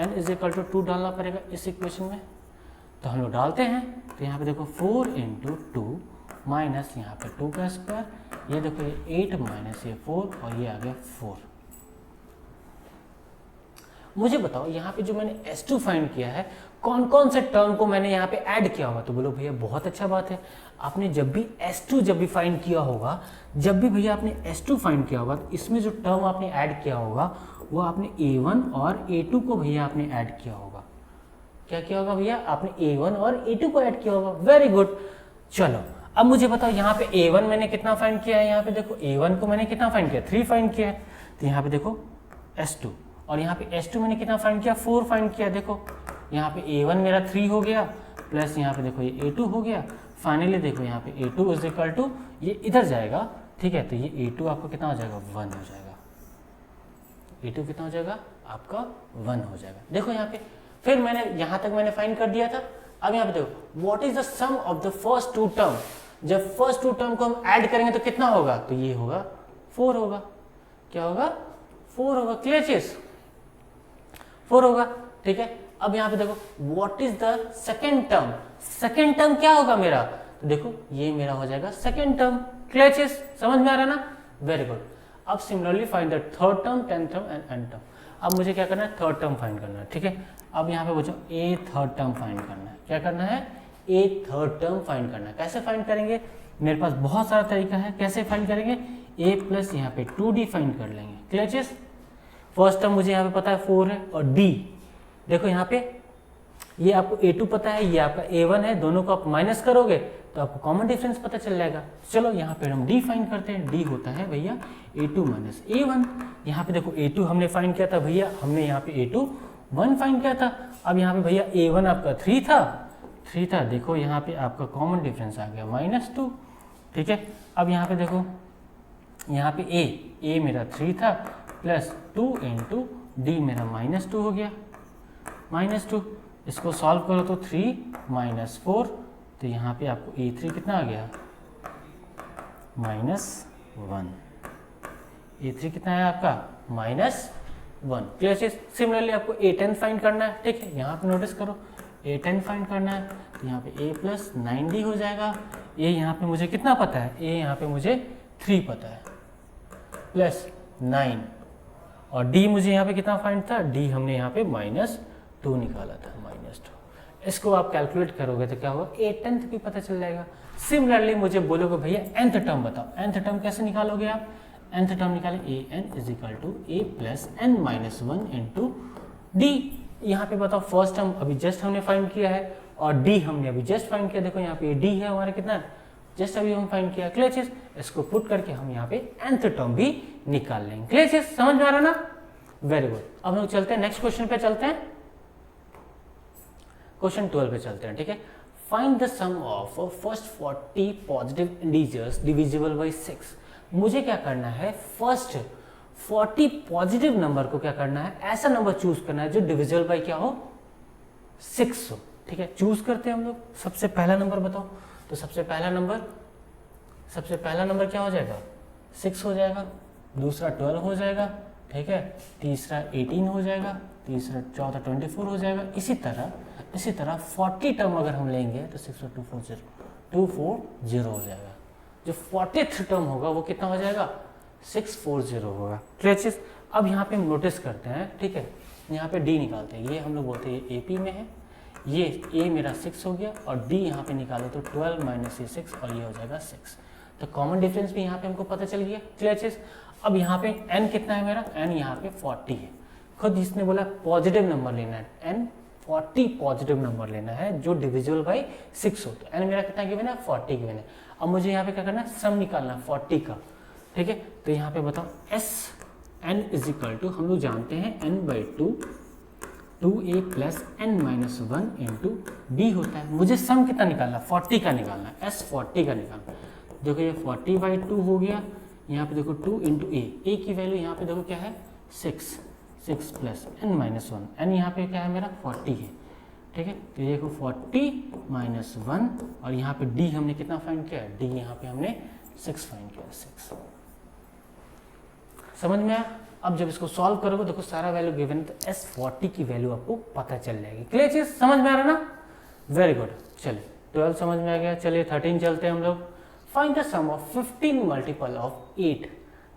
n इज इक्वल टू 2 डालना पड़ेगा इस इक्वेशन में। तो हम लोग डालते हैं, तो यहाँ पे देखो 4 इंटू 2 माइनस यहाँ पे 2 का स्क्वायर, ये देखो ये 8 माइनस ये 4 और ये आ गया 4। मुझे बताओ यहाँ पे जो मैंने S2 फाइंड किया है, कौन कौन से टर्म को मैंने यहाँ पे ऐड किया होगा। तो बोलो भैया बहुत अच्छा बात है, आपने जब भी S2 जब भी फाइंड किया होगा, जब भी भैया आपने S2 फाइंड किया होगा, तो इसमें जो टर्म आपने ऐड किया होगा वो आपने A1 और A2 को भैया आपने ऐड किया होगा। क्या किया होगा भैया, आपने A1 और A2 को ऐड किया होगा। Very good. चलो अब मुझे बताओ, यहाँ पे A1 मैंने कितना फाइंड किया है, यहाँ पे देखो A1 को मैंने कितना फाइंड किया, 3 फाइंड किया है। तो यहाँ पे देखो S2, और यहाँ पे S2 मैंने कितना फाइंड किया, 4 फाइंड किया। देखो यहाँ पे A1 मेरा 3 हो गया, प्लस यहाँ पे देखो ये A2 हो गया। फाइनली देखो यहाँ पे A2 इज इक्वल टू, ये इधर जाएगा, ठीक है, तो ये A2 आपको कितना हो जाएगा, 1 हो जाएगा। A2 कितना हो जाएगा आपका, 1 हो जाएगा। देखो यहाँ पे, फिर मैंने यहाँ तक मैंने फाइंड कर दिया था। अब यहाँ पे देखो, what is the sum of the first two term, जब फर्स्ट टू टर्म को हम ऐड करेंगे तो कितना होगा, तो ये होगा 4 होगा। क्या होगा, 4 होगा। क्लियर चीज, 4 होगा, ठीक है। अब यहाँ पे देखो, what is the second term, second term क्या होगा मेरा, तो देखो ये मेरा हो जाएगा सेकेंड टर्म। क्लियर चीज, समझ में आ रहा ना? Very good. अब similarly find the third term, tenth term and n term. अब मुझे क्या करना है, थर्ड टर्म फाइंड करना है, ठीक है। अब यहाँ पे बच्चों ए थर्ड टर्म फाइंड करना है। क्या करना है, ए थर्ड टर्म फाइंड करना है। कैसे फाइंड करेंगे, मेरे पास बहुत सारा तरीका है। कैसे फाइंड करेंगे, ए प्लस यहाँ पे 2d फाइंड कर लेंगे। क्लियर चीज, फर्स्ट टर्म मुझे यहाँ पे पता है 4 है, और डी देखो यहाँ पे, ये आपको A2 पता है, ये आपका A1 है, दोनों को आप माइनस करोगे तो आपको कॉमन डिफरेंस पता चल जाएगा। चलो यहाँ पे हम D फाइंड करते हैं। D होता है भैया A2 माइनस A1। यहाँ पे देखो A2 हमने फाइंड किया था भैया, हमने यहाँ पे A2 1 फाइंड किया था। अब यहाँ पे भैया A1 आपका 3 था, देखो यहाँ पे आपका कॉमन डिफरेंस आ गया -2, ठीक है। अब यहाँ पे देखो, यहाँ पे A मेरा 3 था, प्लस 2 इंटू D मेरा -2 हो गया, -2। इसको सॉल्व करो तो 3 माइनस 4, तो यहाँ पे आपको A3 कितना आ गया, -1। A3 कितना है आपका -1। क्लियर चीज। सिमिलरली आपको A10 फाइंड करना है, ठीक है, यहाँ पे नोटिस करो A10 फाइंड करना है, तो यहाँ पे A प्लस 9D हो जाएगा। A यहाँ पे मुझे कितना पता है, A यहाँ पे मुझे 3 पता है प्लस 9, और D मुझे यहाँ पे कितना फाइंड था, D हमने यहाँ पे -2 निकाला था, -2। इसको आप कैलकुलेट करोगे तो क्या होगा, A10 भी पता चल जाएगा। सिमिलरली मुझे बोलोगे भैया nth टर्म बताओ, nth टर्म कैसे निकालोगे आप, nth टर्म निकाले an = a plus n minus 1 into D. यहाँ पे बताओ फर्स्ट टर्म अभी जस्ट हमने फाइंड किया है और डी हमने अभी जस्ट फाइंड किया, देखो यहाँ पे डी है हमारा कितना, जस्ट अभी हम फाइंड किया। क्लियर चीज। इसको पुट करके हम यहाँ पे nth टर्म भी निकाल लेंगे। क्लियर चीज, समझ में आ रहा ना, वेरी गुड। अब हम चलते हैं नेक्स्ट क्वेश्चन पे, चलते हैं क्वेश्चन 12 पे चलते हैं, ठीक है। Find the sum of first 40 positive integers divisible by 6। मुझे क्या करना है, फर्स्ट 40 पॉजिटिव नंबर को क्या करना है, ऐसा नंबर चूज करना है जो डिविजिबल बाय क्या हो, 6 हो, ठीक है। चूज करते हैं हम लोग। सबसे पहला नंबर बताओ, तो सबसे पहला नंबर क्या हो जाएगा, 6 हो जाएगा, दूसरा 12 हो जाएगा, ठीक है, तीसरा 18 हो जाएगा, तीसरा चौथा 24 हो जाएगा। इसी तरह 40 टर्म अगर हम लेंगे तो 6 और 240 हो जाएगा। जो 40th टर्म होगा वो कितना हो जाएगा, 640 होगा। क्लियर चीज। अब यहाँ पे हम नोटिस करते हैं, ठीक है, यहाँ पे डी निकालते हैं, ये हम लोग बोलते हैं AP में है, ये A मेरा 6 हो गया और D यहाँ पे निकाले तो 12 माइनस ये 6 और ये हो जाएगा 6। तो कॉमन डिफरेंस भी यहाँ पे हमको पता चल गया। क्लियर चीज। अब यहाँ पे n कितना है मेरा, n यहाँ पे 40 है। खुद इसने बोला पॉजिटिव नंबर लेना है, n 40 पॉजिटिव नंबर लेना है जो डिविजिबल बाय 6 हो। तो n मेरा कितना गिवन है, 40 गिवन है। अब मुझे यहाँ पे क्या करना है, सम निकालना है 40 का, ठीक है। तो यहाँ पे बताओ s n = हम लोग जानते हैं n/2 2a plus n minus 1 into D होता है। मुझे सम कितना निकालना है, 40 का निकालना है, s 40 का निकालना है। देखो ये 40/2 हो गया, यहाँ पे देखो 2 इंटू a की वैल्यू यहाँ पे देखो क्या है, 6 प्लस n माइनस 1, n यहाँ पे क्या है मेरा 40 है, ठीक है। तो ये देखो 40 माइनस 1 और यहाँ पे d हमने कितना फाइंड किया, d यहाँ पे हमने 6 फाइंड किया, 6। समझ में आया। अब जब इसको सॉल्व करोगे देखो सारा वैल्यू गिवन है, तो S40 की वैल्यू आपको पता चल जाएगी। क्लियर चीज, समझ में आ रहा ना, वेरी गुड। चलिए 12 समझ में आ गया, चलिए 13 चलते हैं हम लोग। Find the sum of 15 multiple of 8,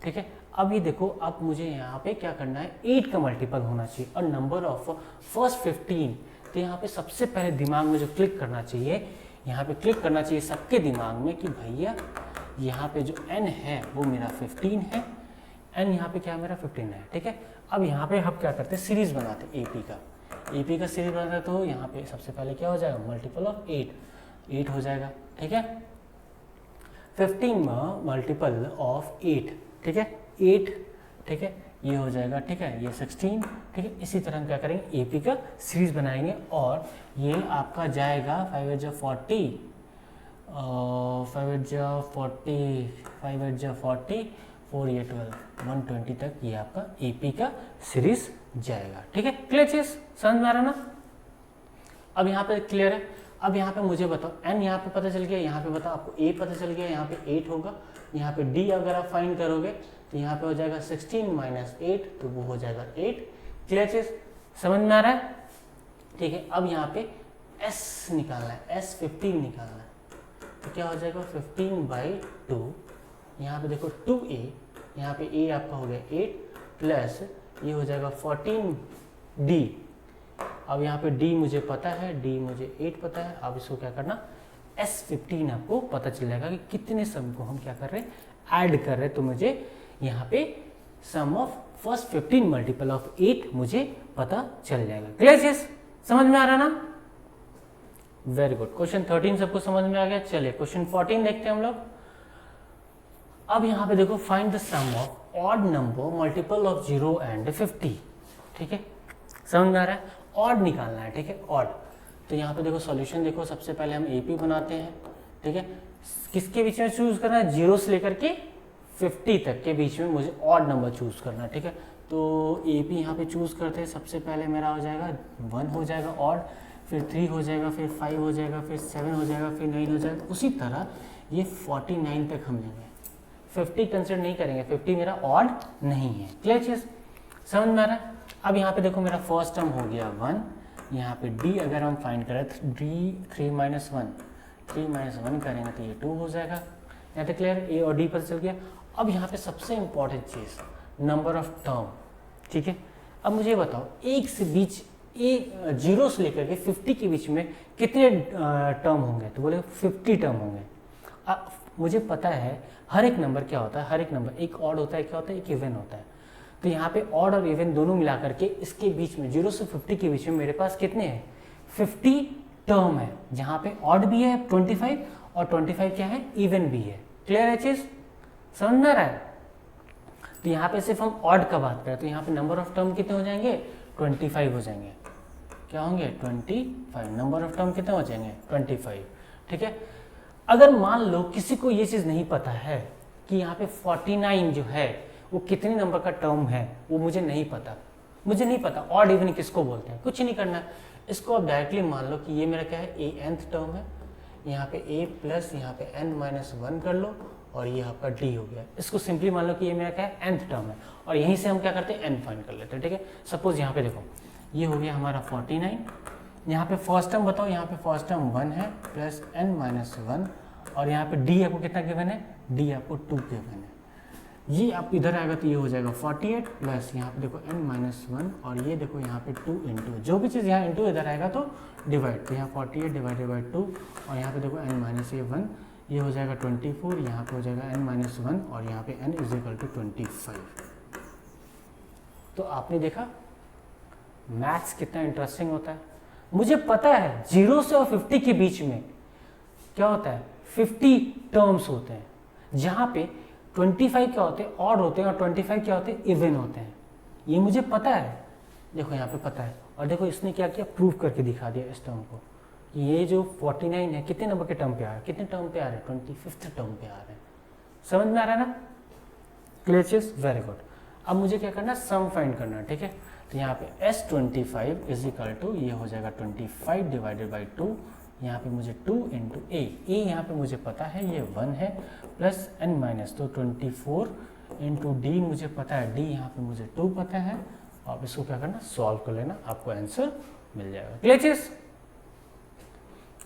ठीक है। अब ये देखो, अब मुझे यहाँ पे क्या करना है, 8 का मल्टीपल होना चाहिए और नंबर ऑफ फर्स्ट 15। तो यहाँ पे सबसे पहले दिमाग में जो क्लिक करना चाहिए, यहाँ पे क्लिक करना चाहिए सबके दिमाग में कि भैया यहाँ पे जो n है वो मेरा 15 है, n यहाँ पे क्या है मेरा 15 है, ठीक है। अब यहाँ पे हम क्या करते हैं, सीरीज बनाते हैं AP का सीरीज बनाते, तो यहाँ पे सबसे पहले क्या हो जाएगा, मल्टीपल ऑफ 8 हो जाएगा, ठीक है। 15 मल्टीपल ऑफ 8, ठीक है, 8, ठीक है, ये हो जाएगा, ठीक है, ये 16, ठीक है। इसी तरह हम क्या करेंगे, AP का सीरीज बनाएंगे और ये आपका जाएगा 5 8 40, 5 8 40, 4 ये 12, 120 तक ये आपका AP का सीरीज जाएगा, ठीक है। क्लियर चीज, समझ में आ रहा ना। अब यहाँ पे क्लियर है। अब यहाँ पे मुझे बताओ n यहाँ पे पता चल गया, यहाँ पे बताओ आपको a पता चल गया, यहाँ पे 8 होगा, यहाँ पे d अगर आप फाइंड करोगे तो यहाँ पे हो जाएगा 16 माइनस 8, तो वो हो जाएगा 8। क्लियर चीज, समझ में आ रहा है, ठीक है। अब यहाँ पे s निकालना है, s 15 निकालना है, तो क्या हो जाएगा 15/2, यहाँ पे देखो 2a, यहाँ पे a आपका हो गया 8 प्लस ये हो जाएगा 14d। अब यहाँ पे d मुझे पता है, d मुझे 8 पता है। अब इसको क्या करना, S15 आपको पता चल जाएगा कि कितने सम को हम क्या कर रहे हैं, ऐड कर रहे हैं। तो मुझे यहाँ पे सम ऑफ फर्स्ट 15 मल्टीपल ऑफ 8 मुझे पता चल जाएगा। क्लियर चीज, समझ में आ रहा ना, वेरी गुड। क्वेश्चन 13 सबको समझ में आ गया। चलिए क्वेश्चन 14 देखते हैं हम लोग। अब यहाँ पे देखो, find the sum of odd number multiple of 0 and 50, ठीक है, समझ में आ रहा है। ऑड निकालना है, ठीक है, ऑड। तो यहाँ पे देखो सॉल्यूशन देखो, सबसे पहले हम AP बनाते हैं, ठीक है। किसके बीच में चूज करना है, 0 से लेकर के 50 तक के बीच में मुझे ऑड नंबर चूज करना है, ठीक है। तो AP यहाँ पे चूज करते हैं। सबसे पहले मेरा हो जाएगा 1 हो जाएगा ऑड, फिर 3 हो जाएगा, फिर 5 हो जाएगा, फिर 7 हो जाएगा, फिर 9 हो जाएगा। उसी तरह ये 49 तक हम लेंगे, 50 कंसिडर नहीं करेंगे, 50 मेरा ऑड नहीं है। क्लियर चीज, समझ में आ रहा है। अब यहाँ पे देखो मेरा फर्स्ट टर्म हो गया 1, यहाँ पे d अगर हम फाइंड करें तो d 3 माइनस 1 करेंगे तो ये 2 हो जाएगा। यहाँ तक क्लियर, a और d पता चल गया। अब यहाँ पे सबसे इंपॉर्टेंट चीज नंबर ऑफ टर्म, ठीक है। अब मुझे बताओ एक से बीच 0 से लेकर के 50 के बीच में कितने टर्म होंगे, तो बोले 50 टर्म होंगे। अब मुझे पता है हर एक नंबर क्या होता है, हर एक नंबर एक ऑड होता है, क्या होता है, एक इवन होता है। तो यहाँ पे ऑड और इवन दोनों मिला करके इसके बीच में 0 से 50 के बीच में मेरे पास कितने हैं, 50 टर्म है, जहाँ पे ऑड भी है 25 और 25 क्या है, इवन भी है। क्लियर है चीज, समझ में आ रहा है। तो यहाँ पे सिर्फ हम ऑड का बात करें तो यहाँ पे नंबर ऑफ टर्म कितने हो जाएंगे, 25 हो जाएंगे। क्या होंगे, 25। नंबर ऑफ टर्म कितने हो जाएंगे, 25। ठीक है। अगर मान लो किसी को ये चीज नहीं पता है कि यहाँ पे 49 जो है वो कितने नंबर का टर्म है, वो मुझे नहीं पता, ऑड इवन किसको बोलते हैं, कुछ नहीं करना। इसको आप डायरेक्टली मान लो कि ये मेरा क्या है, a nth टर्म है, यहाँ पे a प्लस यहाँ पे n माइनस 1 कर लो और ये आपका d हो गया। इसको सिंपली मान लो कि ये मेरा क्या है, nth टर्म है, और यहीं से हम क्या करते हैं, n फाइंड कर लेते हैं। ठीक है। सपोज यहाँ पे देखो ये हो गया हमारा 49, यहाँ पे फर्स्ट टर्म बताओ, यहाँ पे फर्स्ट टर्म 1 है प्लस n माइनस 1, और यहाँ पे d आपको कितना गिवन है, d आपको 2 गिवन है। ये आप इधर आएगा तो ये हो जाएगा 48 प्लस यहाँ पे देखो n माइनस 1, और ये देखो यहाँ पे 2 इंटू, जो भी चीज़ यहाँ इंटू इधर आएगा तो डिवाइड, तो यहाँ 48 डिवाइडेड बाई 2, और यहाँ पे देखो n माइनस 1, ये हो जाएगा 24, यहाँ पे हो जाएगा n माइनस 1, और यहाँ पे n इज इक्वल टू 25। तो आपने देखा मैथ्स कितना इंटरेस्टिंग होता है। मुझे पता है 0 से और 50 के बीच में क्या होता है, 50 टर्म्स होते हैं, जहाँ पे 25 क्या होते हैं, ऑड होते हैं, और 25 क्या होते हैं, इवन होते हैं। ये मुझे पता है, देखो यहाँ पे पता है। और देखो इसने क्या किया, प्रूव करके दिखा दिया इस टर्म को कि ये जो 49 है कितने नंबर के टर्म पे आ रहा है, कितने टर्म पे आ रहे हैं, 25th टर्म पे आ रहे हैं। समझ में आ रहा है ना, क्लियर चीज, वेरी गुड। अब मुझे क्या करना है, सम फाइंड करना है। ठीक है। तो यहाँ पे S25 इज इक्वल टू, ये हो जाएगा 25 डिवाइडेड बाई 2, यहाँ पे मुझे 2 इंटू ए यहाँ पे मुझे पता है ये 1 है, प्लस n माइनस, तो 24 इंटू डी मुझे पता है, डी यहाँ पे मुझे 2 पता है। आप इसको क्या करना, सॉल्व कर लेना, आपको आंसर मिल जाएगा। क्लियर चीज,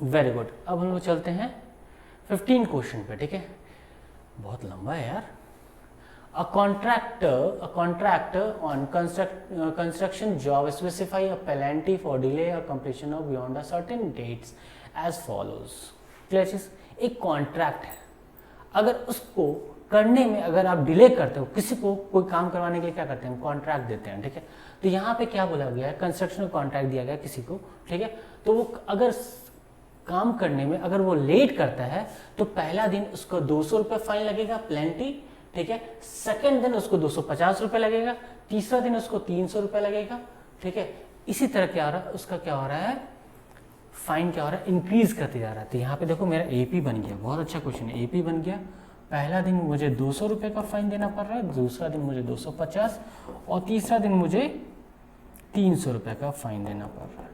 वेरी गुड। अब हम लोग चलते हैं 15 क्वेश्चन पे। ठीक है, बहुत लंबा है यार। A contractor on construction job specify a penalty for delay or completion of beyond a certain dates as follows। Clear चीज, एक कॉन्ट्रैक्ट है, अगर उसको करने में अगर आप डिले करते हो, किसी को कोई काम करवाने के लिए क्या करते हैं, कॉन्ट्रैक्ट देते हैं। ठीक है। तो यहाँ पे क्या बोला गया है, कंस्ट्रक्शन कॉन्ट्रैक्ट दिया गया किसी को। ठीक है। तो वो अगर काम करने में अगर वो लेट करता है तो पहला दिन उसको 200 रुपये फाइन लगेगा, पेनल्टी। ठीक है। सेकंड दिन उसको 250 रुपये लगेगा, तीसरा दिन उसको 300 रुपये लगेगा। ठीक है। इसी तरह क्या हो रहा है, उसका क्या हो रहा है, फाइन क्या हो रहा है, इंक्रीज करते जा रहा है। तो यहाँ पे देखो मेरा एपी बन गया, बहुत अच्छा क्वेश्चन है। एपी बन गया, पहला दिन मुझे 200 रुपये का फाइन देना पड़ रहा है, दूसरा दिन मुझे 250, और तीसरा दिन मुझे 300 रुपये का फाइन देना पड़ रहा है।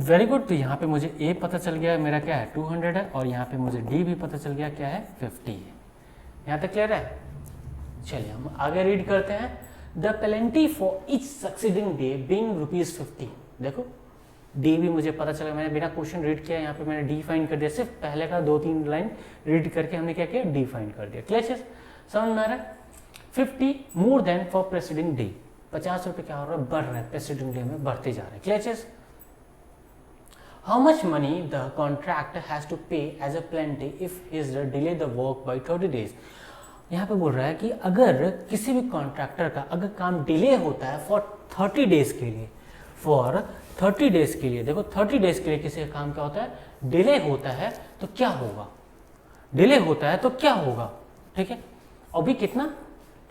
Very good. तो यहाँ पे मुझे ए पता चल गया मेरा क्या है, 200 है, और यहाँ पे मुझे डी भी पता चल गया क्या है, 50 है। यहाँ तक क्लियर है। चलिए हम आगे रीड करते हैं। The penalty for each succeeding day being ₹50। देखो डी भी मुझे पता चला, मैंने बिना क्वेश्चन रीड किया यहाँ पे मैंने डी फाइंड कर दिया, सिर्फ पहले का 2-3 लाइन रीड करके हमने क्या किया, डी फाइंड कर दिया। क्लियर, समझ में आ रहा है। 50 more than for presiding day, 50 रुपये क्या हो रहा है, बढ़ रहा है, प्रेसिडिंग डे में बढ़ते जा रहे हैं। Clear. How much money the contractor has to pay as a penalty if he is delay the work by 30 days। यहाँ पे बोल रहा है कि अगर किसी भी कॉन्ट्रैक्टर का अगर काम डिले होता है फॉर 30 डेज के लिए, फॉर 30 डेज के लिए, देखो 30 डेज के लिए किसी का काम क्या होता है, डिले होता है, तो क्या होगा, डिले होता है तो क्या होगा। ठीक है। अभी कितना,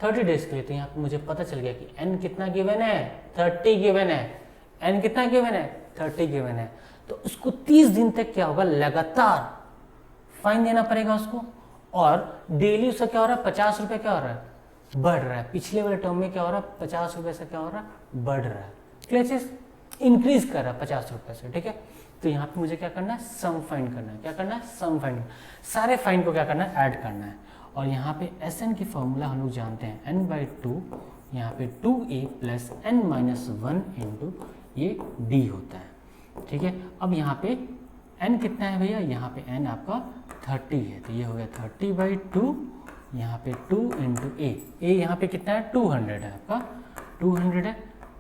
30 डेज के लिए। तो यहाँ पे मुझे पता चल गया कि n कितना गिवन है, 30 गिवन है, n कितना गिवन है, 30 गिवन है। तो उसको 30 दिन तक क्या होगा, लगातार फाइन देना पड़ेगा उसको, और डेली उसका क्या हो रहा है, 50 रुपये क्या हो रहा है, बढ़ रहा है। पिछले वाले टर्म में क्या हो रहा है, 50 रुपये से क्या हो रहा है, बढ़ रहा है। क्लियर चीज, इंक्रीज कर रहा है 50 रुपये से। ठीक है। तो यहाँ पे मुझे क्या करना है, सम फाइंड करना है। क्या करना है, सम फाइंड, सारे फाइन को क्या करना है, ऐड करना है। और यहाँ पे एस एन की फॉर्मूला हम लोग जानते हैं n/2, यहाँ पे 2a प्लस n-1 इंटू ये d होता है। ठीक है, अब यहाँ पे n कितना है भैया, यहाँ पे n आपका 30 है, तो ये हो गया 30/2, यहाँ पे 2 इंटू a यहाँ पे कितना है 200 है आपका, 200 है,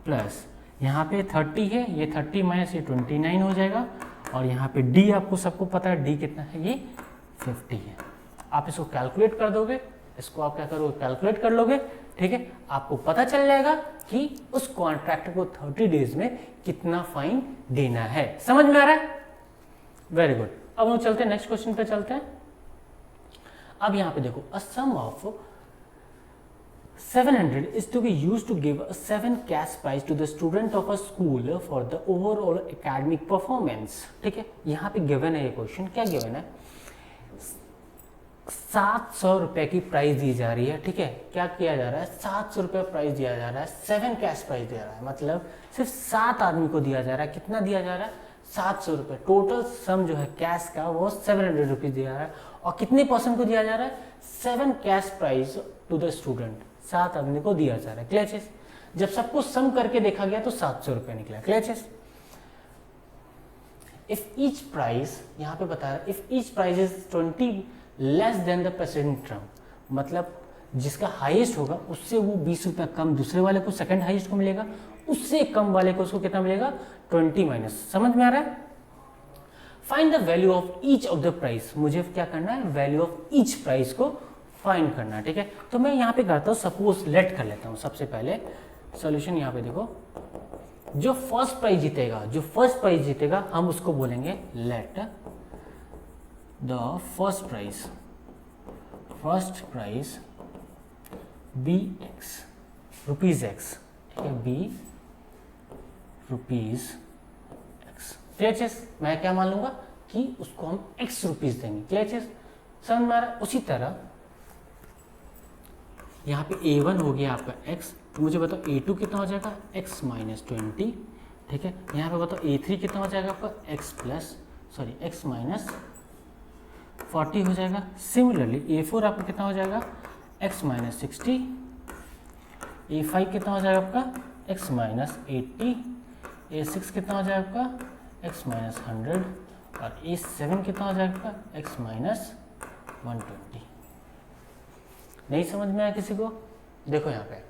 प्लस यहाँ पे 30 है, ये 30 माइनस ये 29 हो जाएगा, और यहाँ पे d आपको सबको पता है d कितना है, ये 50 है। आप इसको कैलकुलेट कर दोगे, इसको आप क्या करोगे, कैलकुलेट कर लोगे। ठीक है, आपको पता चल जाएगा कि उस कॉन्ट्रैक्टर को 30 डेज में कितना फाइन देना है। समझ में आ रहा है? Very good. अब हम चलते हैं नेक्स्ट क्वेश्चन पे चलते हैं। अब यहाँ पे देखो, अ सम of 700 is to be used to give a 7 cash prize to the student of a school for the overall academic performance। ठीक है, यहाँ पे गिवन है ये क्वेश्चन, क्या गिवन है, 700 रुपए की प्राइज दी जा रही है। ठीक है, क्या किया जा रहा है, 700 रुपए प्राइज दिया जा रहा है, 7 कैश प्राइज दिया जा रहा है, मतलब सिर्फ 7 आदमी को दिया जा रहा है। कितना दिया जा रहा है, 700 रुपए। टोटल सम जो है कैश का वो 700 रुपीज दिया जा रहा है, और कितने पर्सन को दिया जा रहा है, 7 cash prize to the student, 7 आदमी को दिया जा रहा है। क्लियर चीज, जब सबको सम करके देखा गया तो 700 रुपए निकला। क्लियर चीज, इफ ईच प्राइस, यहाँ पे बता रहा है if each price is 20 less than the president term, मतलब जिसका हाईएस्ट होगा उससे वो 20 रुपया कम दूसरे वाले को, सेकंड हाईएस्ट को मिलेगा, उससे कम वाले को उसको कितना मिलेगा, 20 माइनस। समझ में आ रहा है? Find the value of each of the price, मुझे क्या करना है, वैल्यू ऑफ ईच प्राइस को फाइंड करना है। ठीक है, तो मैं यहाँ पे करता हूँ, सपोज लेट कर लेता हूँ। सबसे पहले सॉल्यूशन यहाँ पे देखो, जो फर्स्ट प्राइज जीतेगा, जो फर्स्ट प्राइज जीतेगा हम उसको बोलेंगे let the first prize be x, rupees x. ठीक है, बी रुपीज एक्स। क्लियर चीज, मैं क्या मान लूंगा कि उसको हम एक्स रुपीज देंगे। क्लियर चीज, समझ में आ रहा है? उसी तरह यहाँ पे a1 हो गया आपका x, तो मुझे बताओ a2 कितना हो जाएगा, x माइनस 20। ठीक है, यहाँ पे बताओ a3 कितना हो जाएगा आपका, x माइनस 40 हो जाएगा। सिमिलरली a4 आपका कितना हो जाएगा, x माइनस 60, a5 कितना हो जाएगा आपका, x माइनस 80, a6 कितना हो जाएगा आपका, x माइनस 100, और a7 कितना हो जाएगा आपका, x माइनस 120। नहीं समझ में आया किसी को? देखो यहाँ पे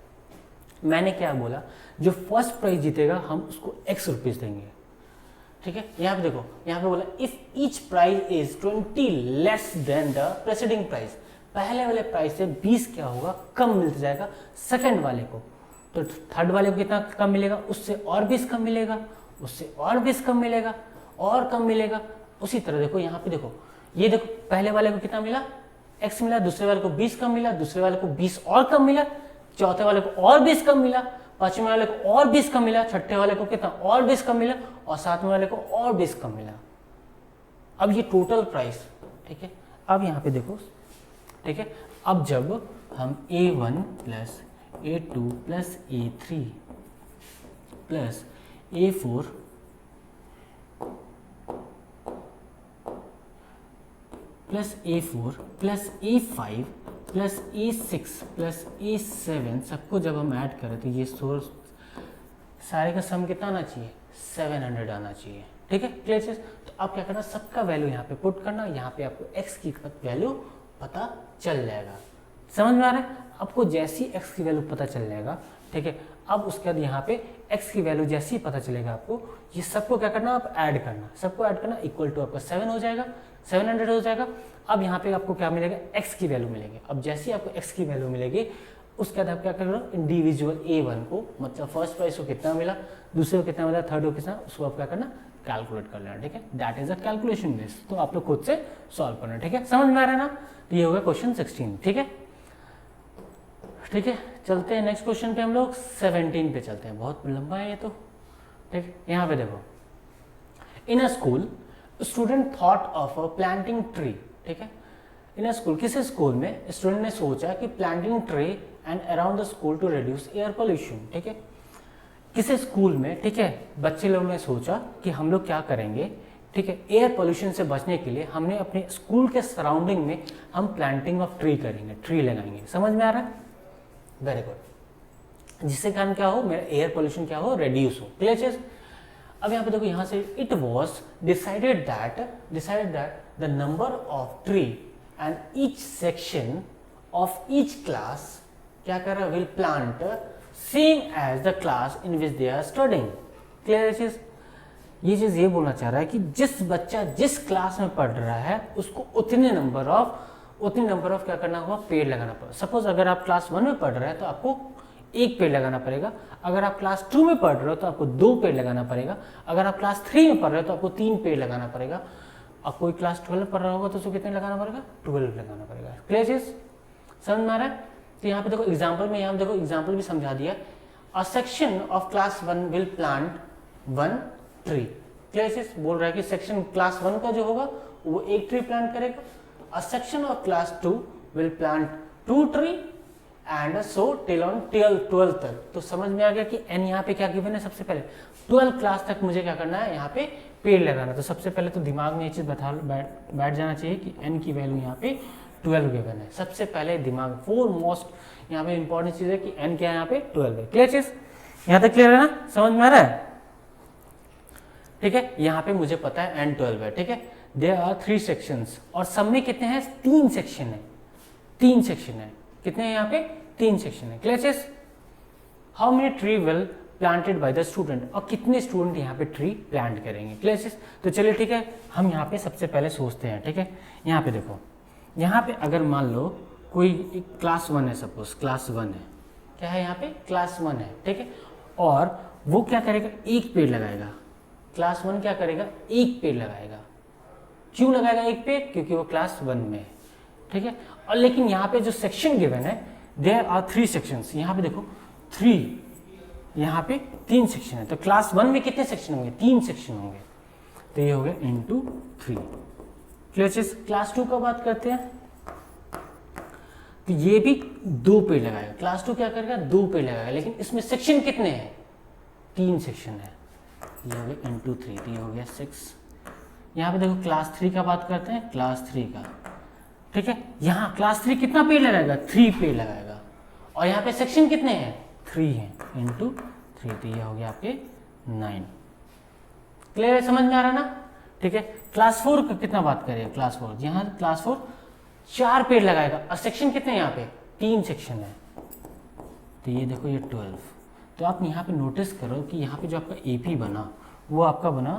मैंने क्या बोला, जो फर्स्ट प्राइज जीतेगा हम उसको x रुपीज देंगे। ठीक है, यहाँ पे देखो, यहाँ पे बोला if each prize is 20 less than the preceding price, पहले वाले प्राइस से 20 क्या होगा, कम मिल जाएगा सेकंड वाले को, तो थर्ड वाले को कितना कम मिलेगा, उससे और 20 कम मिलेगा, उससे और 20 कम मिलेगा, और कम मिलेगा। उसी तरह देखो यहाँ पे देखो, ये देखो पहले वाले को कितना मिला, x मिला, दूसरे वाले को 20 कम मिला, दूसरे वाले को 20 और कम मिला, चौथे वाले को और 20 कम मिला, पांचवें वाले को और 20 कम मिला, छठे वाले को कितना और 20 कम मिला, और सातवें वाले को और 20 कम मिला। अब ये टोटल प्राइस। ठीक है, अब यहाँ पे देखो, ठीक है, अब जब हम a1 plus a2 plus a3 plus a4 plus a4 plus a5 plus a6 plus a7 सबको जब हम ऐड करें तो ये सोर्स सारे का सम कितना आना चाहिए, 700 आना चाहिए। ठीक है, क्लियर चीज। तो आप क्या करना, सबका वैल्यू यहाँ पे पुट करना, यहाँ पे आपको x की वैल्यू पता चल जाएगा। समझ में आ रहा है? आपको जैसी x की वैल्यू पता चल जाएगा, ठीक है, अब उसके बाद यहाँ पे x की वैल्यू जैसी ही पता चलेगा आपको, ये सबको क्या करना, आप ऐड करना, सबको ऐड करना, इक्वल टू आपका 7 हो जाएगा, 700 हो जाएगा। अब यहाँ पे आपको क्या मिलेगा, x की वैल्यू मिलेगी। अब जैसे आपको x की वैल्यू मिलेगी, उसके बाद आप क्या करो, इंडिविजुअल a1 को, मतलब फर्स्ट प्राइस को कितना मिला, दूसरे को कितना मिला, थर्ड को कितना, उसको आप क्या करना, कैलकुलेट कर लेना। ठीक है, that is a calculation base. तो आप लोग खुद से सॉल्व करना। ठीक है, समझ में आ रहा है ना? तो ये होगा क्वेश्चन 16। ठीक है, ठीक है, चलते हैं नेक्स्ट क्वेश्चन पे, हम लोग 17 पे चलते हैं, बहुत लंबा है ये तो। ठीक, यहाँ पे देखो, in a school student thought of a planting tree. ठीक है, इन अ स्कूल, किसी स्कूल में स्टूडेंट ने सोचा कि planting tree and around the school to reduce air pollution. ठीक है, किसी स्कूल में, ठीक है, बच्चे लोगों ने सोचा कि हम लोग क्या करेंगे, ठीक है, एयर पोल्यूशन से बचने के लिए हमने अपने स्कूल के सराउंडिंग में हम प्लांटिंग ऑफ ट्री करेंगे, ट्री लगाएंगे। समझ में आ रहा है? Very good. जिससे कारण क्या हो, मेरा एयर पोल्यूशन क्या हो, रेड्यूस हो। क्लियर चीज? अब यहाँ पे देखो, यहाँ से it was decided that the number of tree and each section of each class क्या कर रहा है, will plant same as the class in which they are studying. Clear चीज? ये चीज ये बोलना चाह रहा है कि जिस बच्चा जिस क्लास में पढ़ रहा है उसको उतने नंबर ऑफ क्या करना होगा, पेड़ लगाना पड़ेगा। सपोज अगर आप क्लास 1 में पढ़ रहे हैं तो आपको 1 पेड़ लगाना पड़ेगा। अगर आप क्लास 2 में पढ़ रहे हो तो आपको 2 पेड़ लगाना पड़ेगा। अगर आप क्लास 3 में पढ़ रहे हो तो आपको 3 पेड़ लगाना पड़ेगा। अब कोई क्लास 12 में पढ़ रहा होगा तो उसको कितने लगाना पड़ेगा, 12 लगाना पड़ेगा। क्लियर चीज? समझ में आ रहा है? तो यहाँ पे देखो एग्जाम्पल में, यहाँ देखो एग्जाम्पल भी समझा दिया। A section of class 1 will plant 1 tree. Clear चीज? बोल रहा है कि सेक्शन क्लास 1 का जो होगा वो 1 ट्री प्लांट करेगा। A section of class 2 will plant 2 tree and so till on 12 तक। तो समझ में आ गया कि एन यहाँ पे क्या गिवन है, सबसे पहले 12 क्लास तक मुझे क्या करना है, यहाँ पे पेड़ लगाना। तो सबसे पहले तो दिमाग में ये चीज बैठ जाना चाहिए कि एन की वैल्यू यहाँ पे 12 गिवन है। सबसे पहले दिमाग फोरमोस्ट यहाँ पे इंपॉर्टेंट चीज है कि एन क्या है, यहाँ पे 12 है। क्लियर चीज? यहाँ तक क्लियर है ना? समझ में आ रहा है? ठीक है, यहाँ पे मुझे पता है एन 12 है। ठीक है, देयर आर 3 सेक्शंस और सब में कितने हैं, 3 सेक्शन है। 3 सेक्शन है, कितने हैं यहाँ पे, 3 सेक्शन है। क्लियर चीज? How many tree will planted by the student, और कितने स्टूडेंट यहाँ पे ट्री प्लांट करेंगे। क्लियर चीज? तो चलिए ठीक है, हम यहाँ पे सबसे पहले सोचते हैं। ठीक है, यहाँ पे देखो, यहाँ पे अगर मान लो कोई क्लास 1 है, सपोज क्लास 1 है, क्या है यहाँ पे, क्लास 1 है। ठीक है, और वो क्या करेगा, 1 पेड़ लगाएगा। क्लास 1 क्या करेगा, 1 पेड़ लगाएगा। क्यों लगाएगा 1 पेड़, क्योंकि वो क्लास 1 में है। ठीक है, और लेकिन यहाँ पे जो सेक्शन गिवन है, देयर आर 3 सेक्शंस। यहाँ पे देखो 3, यहाँ पे 3 सेक्शन है। तो क्लास 1 में कितने सेक्शन होंगे, 3 सेक्शन होंगे। तो ये हो गया इंटू 3। क्लियर चीज? क्लास 2 का बात करते हैं, तो ये भी 2 पेड़ लगाएगा। क्लास 2 क्या करेगा, 2 पेड़ लगाएगा, लेकिन इसमें सेक्शन कितने हैं, 3 सेक्शन है। ये हो गया इंटू 3, तो ये हो गया 6। यहाँ पे देखो क्लास 3 का बात करते हैं, क्लास 3 का। ठीक है, यहाँ क्लास 3 कितना पेड़ लगाएगा, 3 पेड़ लगाएगा, और यहाँ पे सेक्शन कितने हैं, 3 हैं, इंटू 3, तो ये हो गया आपके 9। क्लियर, समझ में आ रहा ना? ठीक है, क्लास 4 का कितना बात करें, क्लास 4, यहाँ क्लास 4 4 पेड़ लगाएगा, और सेक्शन कितने हैं यहाँ पे, 3 सेक्शन है। तो ये देखो ये 12। तो आप यहाँ पे नोटिस करो कि यहाँ पे जो आपका एपी बना वो आपका बना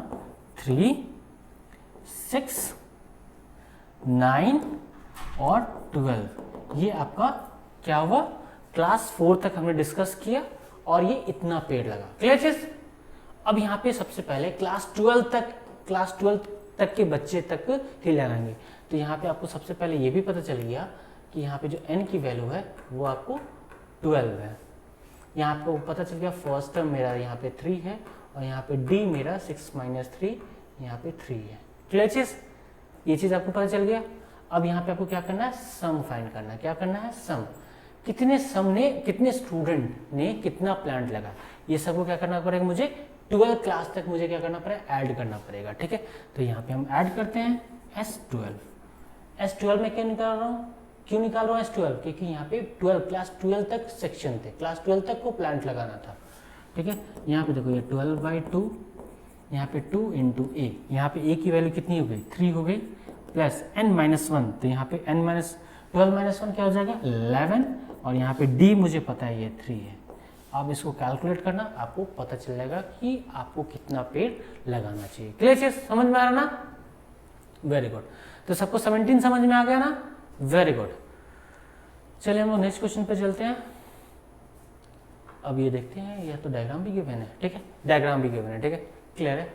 3, 6, 9 और 12। ये आपका क्या हुआ, क्लास 4 तक हमने डिस्कस किया और ये इतना पेड़ लगा। क्लियर चीज? अब यहाँ पे सबसे पहले क्लास 12 तक के बच्चे तक ही लगाएंगे। तो यहाँ पे आपको सबसे पहले ये भी पता चल गया कि यहाँ पे जो n की वैल्यू है वो आपको 12 है। यहाँ आपको पता चल गया फर्स्ट टर्म मेरा यहाँ पे 3 है, और यहाँ पे d मेरा 6 - 3 यहाँ पे 3 है। क्लियर चीज? ये चीज आपको पता चल गया। अब यहाँ पे आपको क्या करना है, सम फाइंड करना है। क्या करना है, सम। कितने स्टूडेंट ने कितना प्लांट लगा, ये सबको क्या करना पड़ेगा, मुझे 12 क्लास तक मुझे क्या करना पड़ेगा, ऐड करना पड़ेगा। ठीक है, तो यहाँ पे हम ऐड करते हैं S12 में क्या निकाल रहा हूँ, क्यों निकाल रहा हूँ S12, क्योंकि यहाँ पे क्लास 12 तक सेक्शन थे, क्लास 12 तक को प्लांट लगाना था। ठीक है, यहाँ पे देखो ये 12/2, यहाँ पे 2 × a, यहाँ पे a की वैल्यू कितनी हो गई, 3 हो गई, प्लस n-1, तो यहाँ पे 12 - 1 क्या हो जाएगा, 11, और यहाँ पे d मुझे पता है ये 3 है। आप इसको कैलकुलेट करना, आपको पता चल जाएगा कि आपको कितना पेड़ लगाना चाहिए। क्लियर चीज? समझ में आ रहा ना? Very good. तो सबको 17 समझ में आ गया ना? Very good. चलिए हम लोग नेक्स्ट क्वेश्चन पे चलते हैं। अब ये देखते हैं, यह तो डायग्राम भी गिवन है। ठीक है, डायग्राम भी गिवन है। ठीक है, क्लियर है?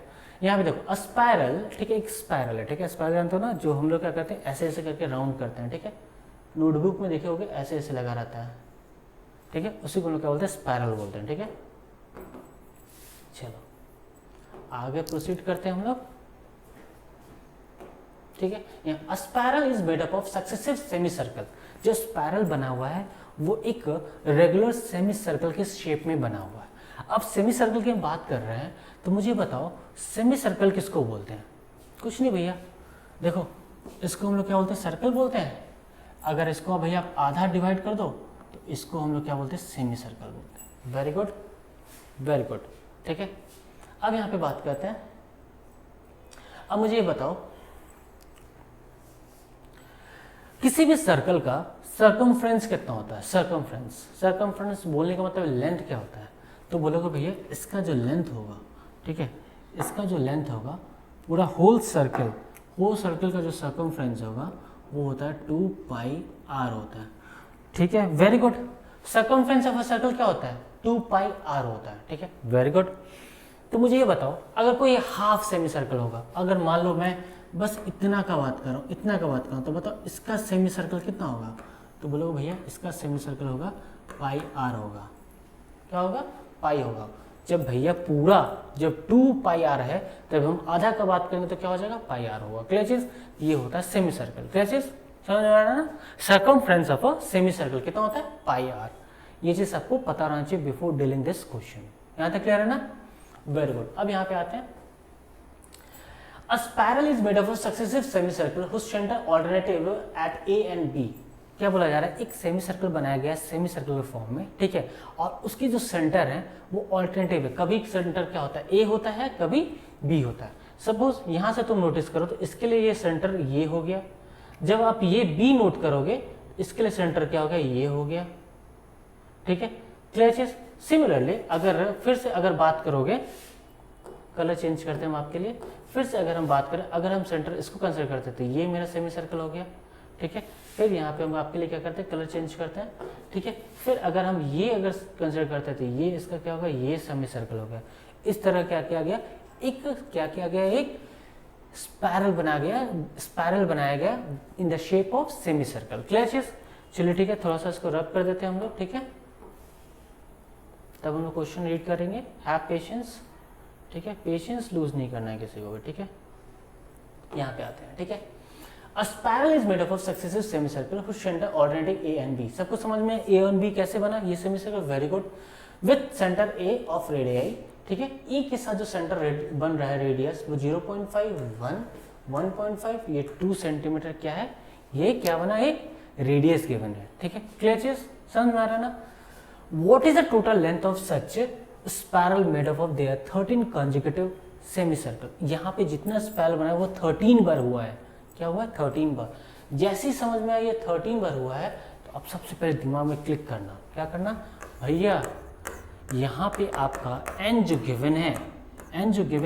यहाँ पे देखो स्पाइरल, ठीक है, एक स्पाइरल है। ठीक है, स्पाइरल जानते हो ना, जो हम लोग क्या करते हैं, ऐसे ऐसे करके राउंड करते हैं। ठीक है, नोटबुक में देखे होगे ऐसे ऐसे लगा रहता है। ठीक है, उसी को लोग क्या बोलते हैं, स्पाइरल बोलते हैं। ठीक है, चलो आगे प्रोसीड करते हैं हम लोग। ठीक है, यहाँ spiral is made up of successive semi circle. जो स्पाइरल बना हुआ है वो एक रेगुलर सेमी सर्कल के शेप में बना हुआ है। अब सेमी सर्कल की हम बात कर रहे हैं, तो मुझे बताओ सेमी सर्कल किसको बोलते हैं। कुछ नहीं भैया, देखो इसको हम लोग क्या बोलते हैं, सर्कल बोलते हैं। अगर इसको भैया आप आधा डिवाइड कर दो तो इसको हम लोग क्या बोलते हैं, सेमी सर्कल बोलते हैं। वेरी गुड, वेरी गुड, ठीक है। अब यहाँ पे बात करते हैं, अब मुझे ये बताओ किसी भी सर्कल का सर्कमफ्रेंस कितना होता है। सर्कमफ्रेंस, सर्कमफ्रेंस बोलने का मतलब लेंथ क्या होता है, तो बोलोगे भैया इसका जो लेंथ होगा, ठीक है, इसका जो लेंथ होगा पूरा होल सर्कल का जो सर्कमफ्रेंस होगा वो होता है 2 पाई आर होता है, ठीक है। Very good, circumference of a circle क्या होता है, 2 पाई आर होता है, ठीक है, वेरी गुड। तो मुझे ये बताओ अगर कोई हाफ सेमी सर्कल होगा, अगर मान लो मैं बस इतना का बात कर रहा हूँ, इतना का बात कर रहा हूँ, तो बताओ इसका सेमी सर्कल कितना होगा, तो बोलोगे भैया इसका सेमी सर्कल होगा पाई आर होगा। क्या होगा, पाई होगा। जब भैया पूरा जब 2 पाई आर है तब हम आधा का बात करेंगे तो क्या हो जाएगा, पाई आर होगा। क्लियर चीज, ये होता है सेमी सर्कल। क्लियर चीज, समझ में आ रहा है ना। Circumference of a semi circle कितना होता है, पाई आर। ये चीज आपको पता रहना चाहिए बिफोर डीलिंग दिस क्वेश्चन। यहाँ तक क्लियर है ना, वेरी गुड। अब यहाँ पे आते हैं, a spiral is made of a successive semicircle whose center alternative at A and B। क्या बोला जा रहा है, एक सेमी सर्कल बनाया गया है सेमी सर्कल के फॉर्म में, ठीक है, और उसकी जो सेंटर है वो ऑल्टरनेटिव है। कभी सेंटर क्या होता है, ए होता है, कभी बी होता है। सपोज यहाँ से तुम नोटिस करो तो इसके लिए ये सेंटर ये हो गया, जब आप ये बी नोट करोगे इसके लिए सेंटर क्या हो गया, ये हो गया, ठीक है। क्लियर चीज। सिमिलरली अगर फिर से अगर बात करोगे, कलर चेंज करते हैं हम आपके लिए, फिर से अगर हम बात करें, अगर हम सेंटर इसको कंसिडर करते हैं तो ये मेरा सेमी सर्कल हो गया, ठीक है। फिर यहाँ पे हम आपके लिए क्या करते हैं, कलर चेंज करते हैं, ठीक है। फिर अगर हम ये अगर कंसिडर करते हैं तो ये इसका क्या होगा, ये सेमी सर्कल हो गया। इस तरह क्या किया गया, एक क्या किया गया, एक स्पायरल बनाया गया in the shape of semi circle. Clear चीज। चलिए ठीक है, थोड़ा सा इसको रब कर देते हैं हम लोग, ठीक है, तब हम लोग क्वेश्चन रीड करेंगे। हैव पेशेंस, ठीक है, पेशेंस लूज नहीं करना है किसी को भी, ठीक है। यहाँ पे आते हैं, ठीक है। A spiral is made up of successive semicircle whose center alternating A and B। सबको समझ में A और B कैसे बना, ये semicircle, very good. With centre A of radii, ठीक है, E के साथ जो सेंटर बन रहा है रेडियस वो 0.5, 1.5, ये 2 सेंटीमीटर क्या है, ये क्या बना, एक रेडियस गिवन है, ठीक है। क्लियर चीज, समझ में आ रहा है ना। What is the total length of such spiral made up of their 13 consecutive semicircle। यहाँ पे जितना स्पाइरल बना है वो 13 बार हुआ है। क्या हुआ है, 13 बार। जैसे ही समझ में आया ये 13 बार हुआ है तो अब सबसे पहले दिमाग में क्लिक करना, क्या करना भैया, यहाँ पे आपका n जो गिवन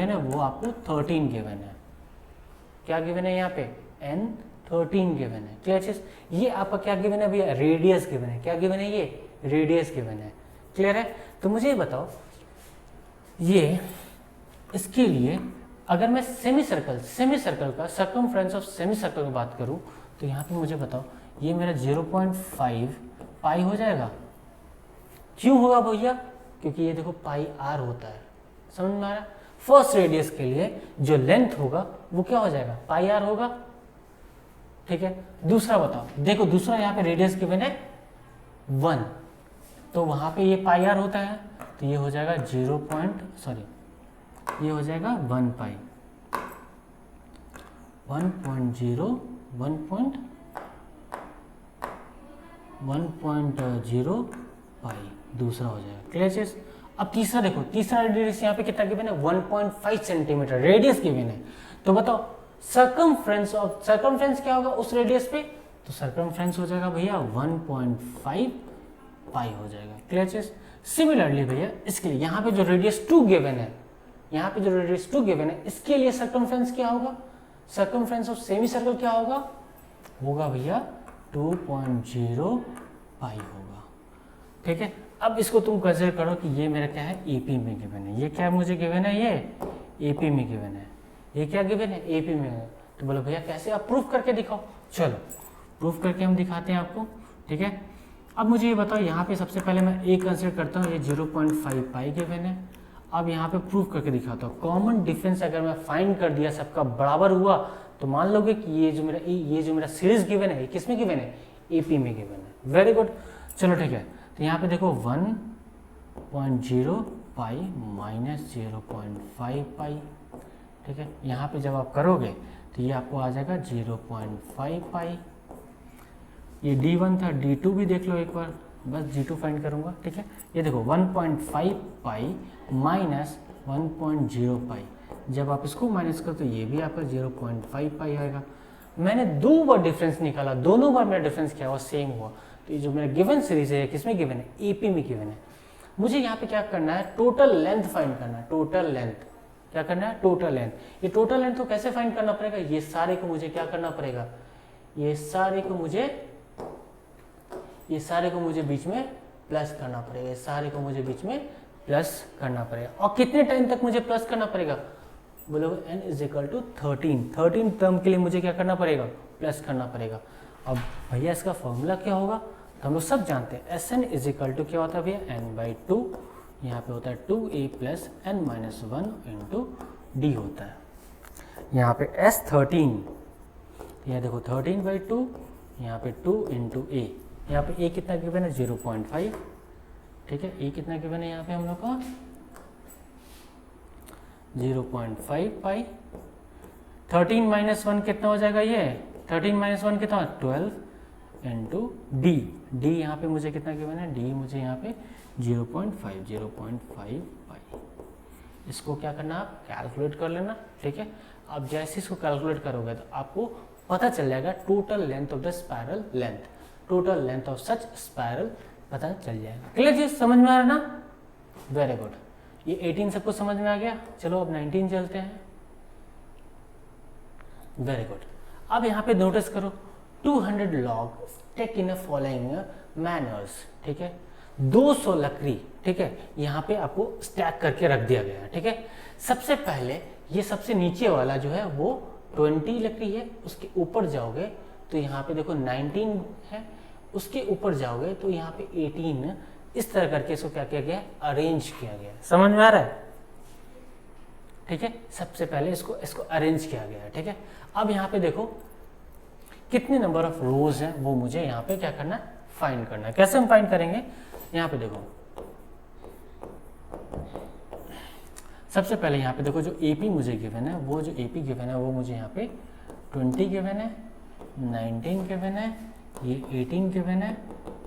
है वो आपको 13 गिवन है। क्या गिवन है यहाँ पे, n 13 गिवन है। क्लियर चीज। ये आपका क्या गिवन है भैया, रेडियस गिवन है। क्या गिवन है, ये रेडियस गिवन है। क्लियर है। तो मुझे बताओ ये इसके लिए अगर मैं सेमी सर्कल का सर्कमफ्रेंस ऑफ सेमी सर्कल की बात करूं तो यहाँ पे मुझे बताओ ये मेरा 0.5 पाई हो जाएगा। क्यों होगा भैया, क्योंकि ये देखो पाई आर होता है। समझ में आ रहा है। फर्स्ट रेडियस के लिए जो लेंथ होगा वो क्या हो जाएगा, पाई आर होगा, ठीक है। दूसरा बताओ, देखो दूसरा यहाँ पे रेडियस गिवन है 1, तो वहां पे ये पाई आर होता है तो ये हो जाएगा 1.0 पाई, 1.0 पाई दूसरा हो जाएगा। क्लियर चीज। अब तीसरा देखो, तीसरा रेडियस यहाँ पे कितना गिवन है, 1.5 सेंटीमीटर रेडियस गिवन है। तो बताओ सर्कमफ्रेंस क्या होगा उस रेडियस पे, तो सर्कमफ्रेंस हो जाएगा भैया 1.5 पाई हो जाएगा। क्लियर चीज। सिमिलरली भैया इसके लिए यहाँ पे जो रेडियस 2 गिवन है, इसके लिए सर्कमफ्रेंस क्या होगा, सर्कमफ्रेंस ऑफ सेमी सर्कल क्या होगा भैया 2.0 पाई होगा, ठीक है। अब इसको तुम कंसिडर करो कि ये मेरा क्या है, एपी में गिवन है। ये क्या मुझे गिवन है, ये एपी में गिवन है। ये क्या गिवन है, एपी में है। तो बोलो भैया कैसे, आप प्रूफ करके दिखाओ। चलो प्रूफ करके हम दिखाते हैं आपको, ठीक है। अब मुझे ये बताओ, यहाँ पे सबसे पहले मैं ए कंसिडर करता हूँ, ये 0.5 पाई गिवन है। अब यहाँ पे प्रूफ करके दिखाता हूँ। कॉमन डिफरेंस अगर मैं फाइंड कर दिया, सबका बराबर हुआ, तो मान लोगे कि ये जो मेरा सीरीज गिवन है, किस में गिवन है, एपी में गिवन है। Very good. चलो ठीक है, तो यहाँ पे देखो 1.0 पाई माइनस 0.5 पाई, ठीक है। यहाँ पे जब आप करोगे तो ये आपको आ जाएगा 0.5 पाई। ये D1 था, D2 भी देख लो एक बार, बस D2 फाइंड करूँगा, ठीक है। ये देखो 1.5 पाई माइनस 1.0 पाई, जब आप इसको माइनस करो तो ये भी आपका 0.5 पाई आएगा। मैंने 2 बार डिफरेंस निकाला, दोनों बार मेरा डिफरेंस क्या हुआ, सेम हुआ। तो ये जो मेरा गिवन सीरीज है किसमें गिवन है, AP में गिवन है। मुझे यहाँ पे क्या करना है, टोटल लेंथ फाइंड करना है। टोटल लेंथ क्या करना है, टोटल लेंथ। ये टोटल लेंथ को कैसे फाइंड करना पड़ेगा, ये सारे को मुझे क्या करना पड़ेगा, ये सारे को मुझे बीच में प्लस करना पड़ेगा, ये सारे को मुझे बीच में प्लस करना पड़ेगा। और कितने टाइम तक मुझे प्लस करना पड़ेगा, बोलो n is equal to 13 term के लिए मुझे क्या करना पड़ेगा, प्लस करना पड़ेगा। अब भैया इसका फॉर्मूला क्या होगा, तो हम लोग सब जानते हैं Sn इज इक्वल टू क्या होता है भैया, n/2, यहाँ पे होता है 2a plus n-1 into D होता है। यहाँ पे S13, यहाँ देखो 13/2, यहाँ पे 2 इंटू a, यहाँ पे a कितना गिवन है 0.5, ठीक है। a कितना गिवन है यहाँ पे हम लोग का 0.5 पाई। 13 - 1 कितना हो जाएगा, ये 13 - 1 कितना 12 इंटू डी। डी यहाँ पे मुझे कितना गिवन है, डी मुझे यहाँ पे 0.5 पाई। इसको क्या करना, आप कैलकुलेट कर लेना, ठीक है। आप जैसे इसको कैलकुलेट करोगे तो आपको पता चल जाएगा total length of the spiral length, total length of such spiral पता चल जाएगा। क्लियर जी, समझ में आ रहा ना, वेरी गुड। ये 18 सबको समझ में आ गया। चलो अब 19 चलते हैं। Very good. अब यहाँ पे नोटिस करो 200 log stack in following manners, ठीक है। 200 लकड़ी, ठीक है, यहाँ पे आपको स्टैक करके रख दिया गया है, ठीक है। सबसे पहले ये सबसे नीचे वाला जो है वो 20 लकड़ी है, उसके ऊपर जाओगे तो यहाँ पे देखो 19 है, उसके ऊपर जाओगे तो यहाँ पे 18, इस तरह करके इसको क्या किया गया, अरेंज किया गया। समझ में आ रहा है, ठीक है। सबसे पहले इसको अरेंज किया गया है, ठीक है। अब यहाँ पे देखो कितने नंबर ऑफ रोज हैं वो मुझे यहाँ पे क्या करना है, फाइंड करना है। कैसे हम फाइंड करेंगे, यहाँ पे देखो सबसे पहले यहाँ पे देखो जो AP मुझे गिवन है, वो जो AP गिवन है वो मुझे यहाँ पे 20 गिवन है, 19 गिवन है, ये 18 गिवन है,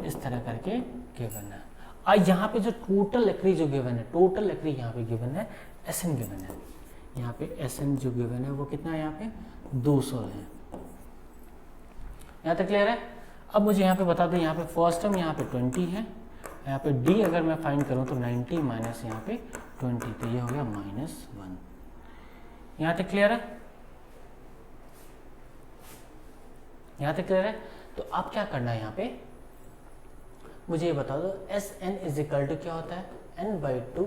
इस तरह करके गिवन है। और यहाँ पे जो टोटल लकड़ी जो गिवन है, टोटल लकड़ी यहाँ पे गिवन है, Sn गिवन है। यहाँ पे Sn जो गिवन है वो कितना है, यहाँ पे 200 है। यहाँ तक क्लियर है। अब मुझे यहाँ पे बता दो, यहाँ पे फर्स्ट टर्म यहाँ पे 20 है, यहाँ पे D अगर मैं फाइंड करूँ तो 90 माइनस यहाँ पे 20, तो ये हो गया -1। यहाँ तक क्लियर है, यहाँ तक क्लियर है। तो आप क्या करना है, यहाँ पे मुझे ये बता दो Sn इज इक्वल टू क्या होता है, n/2,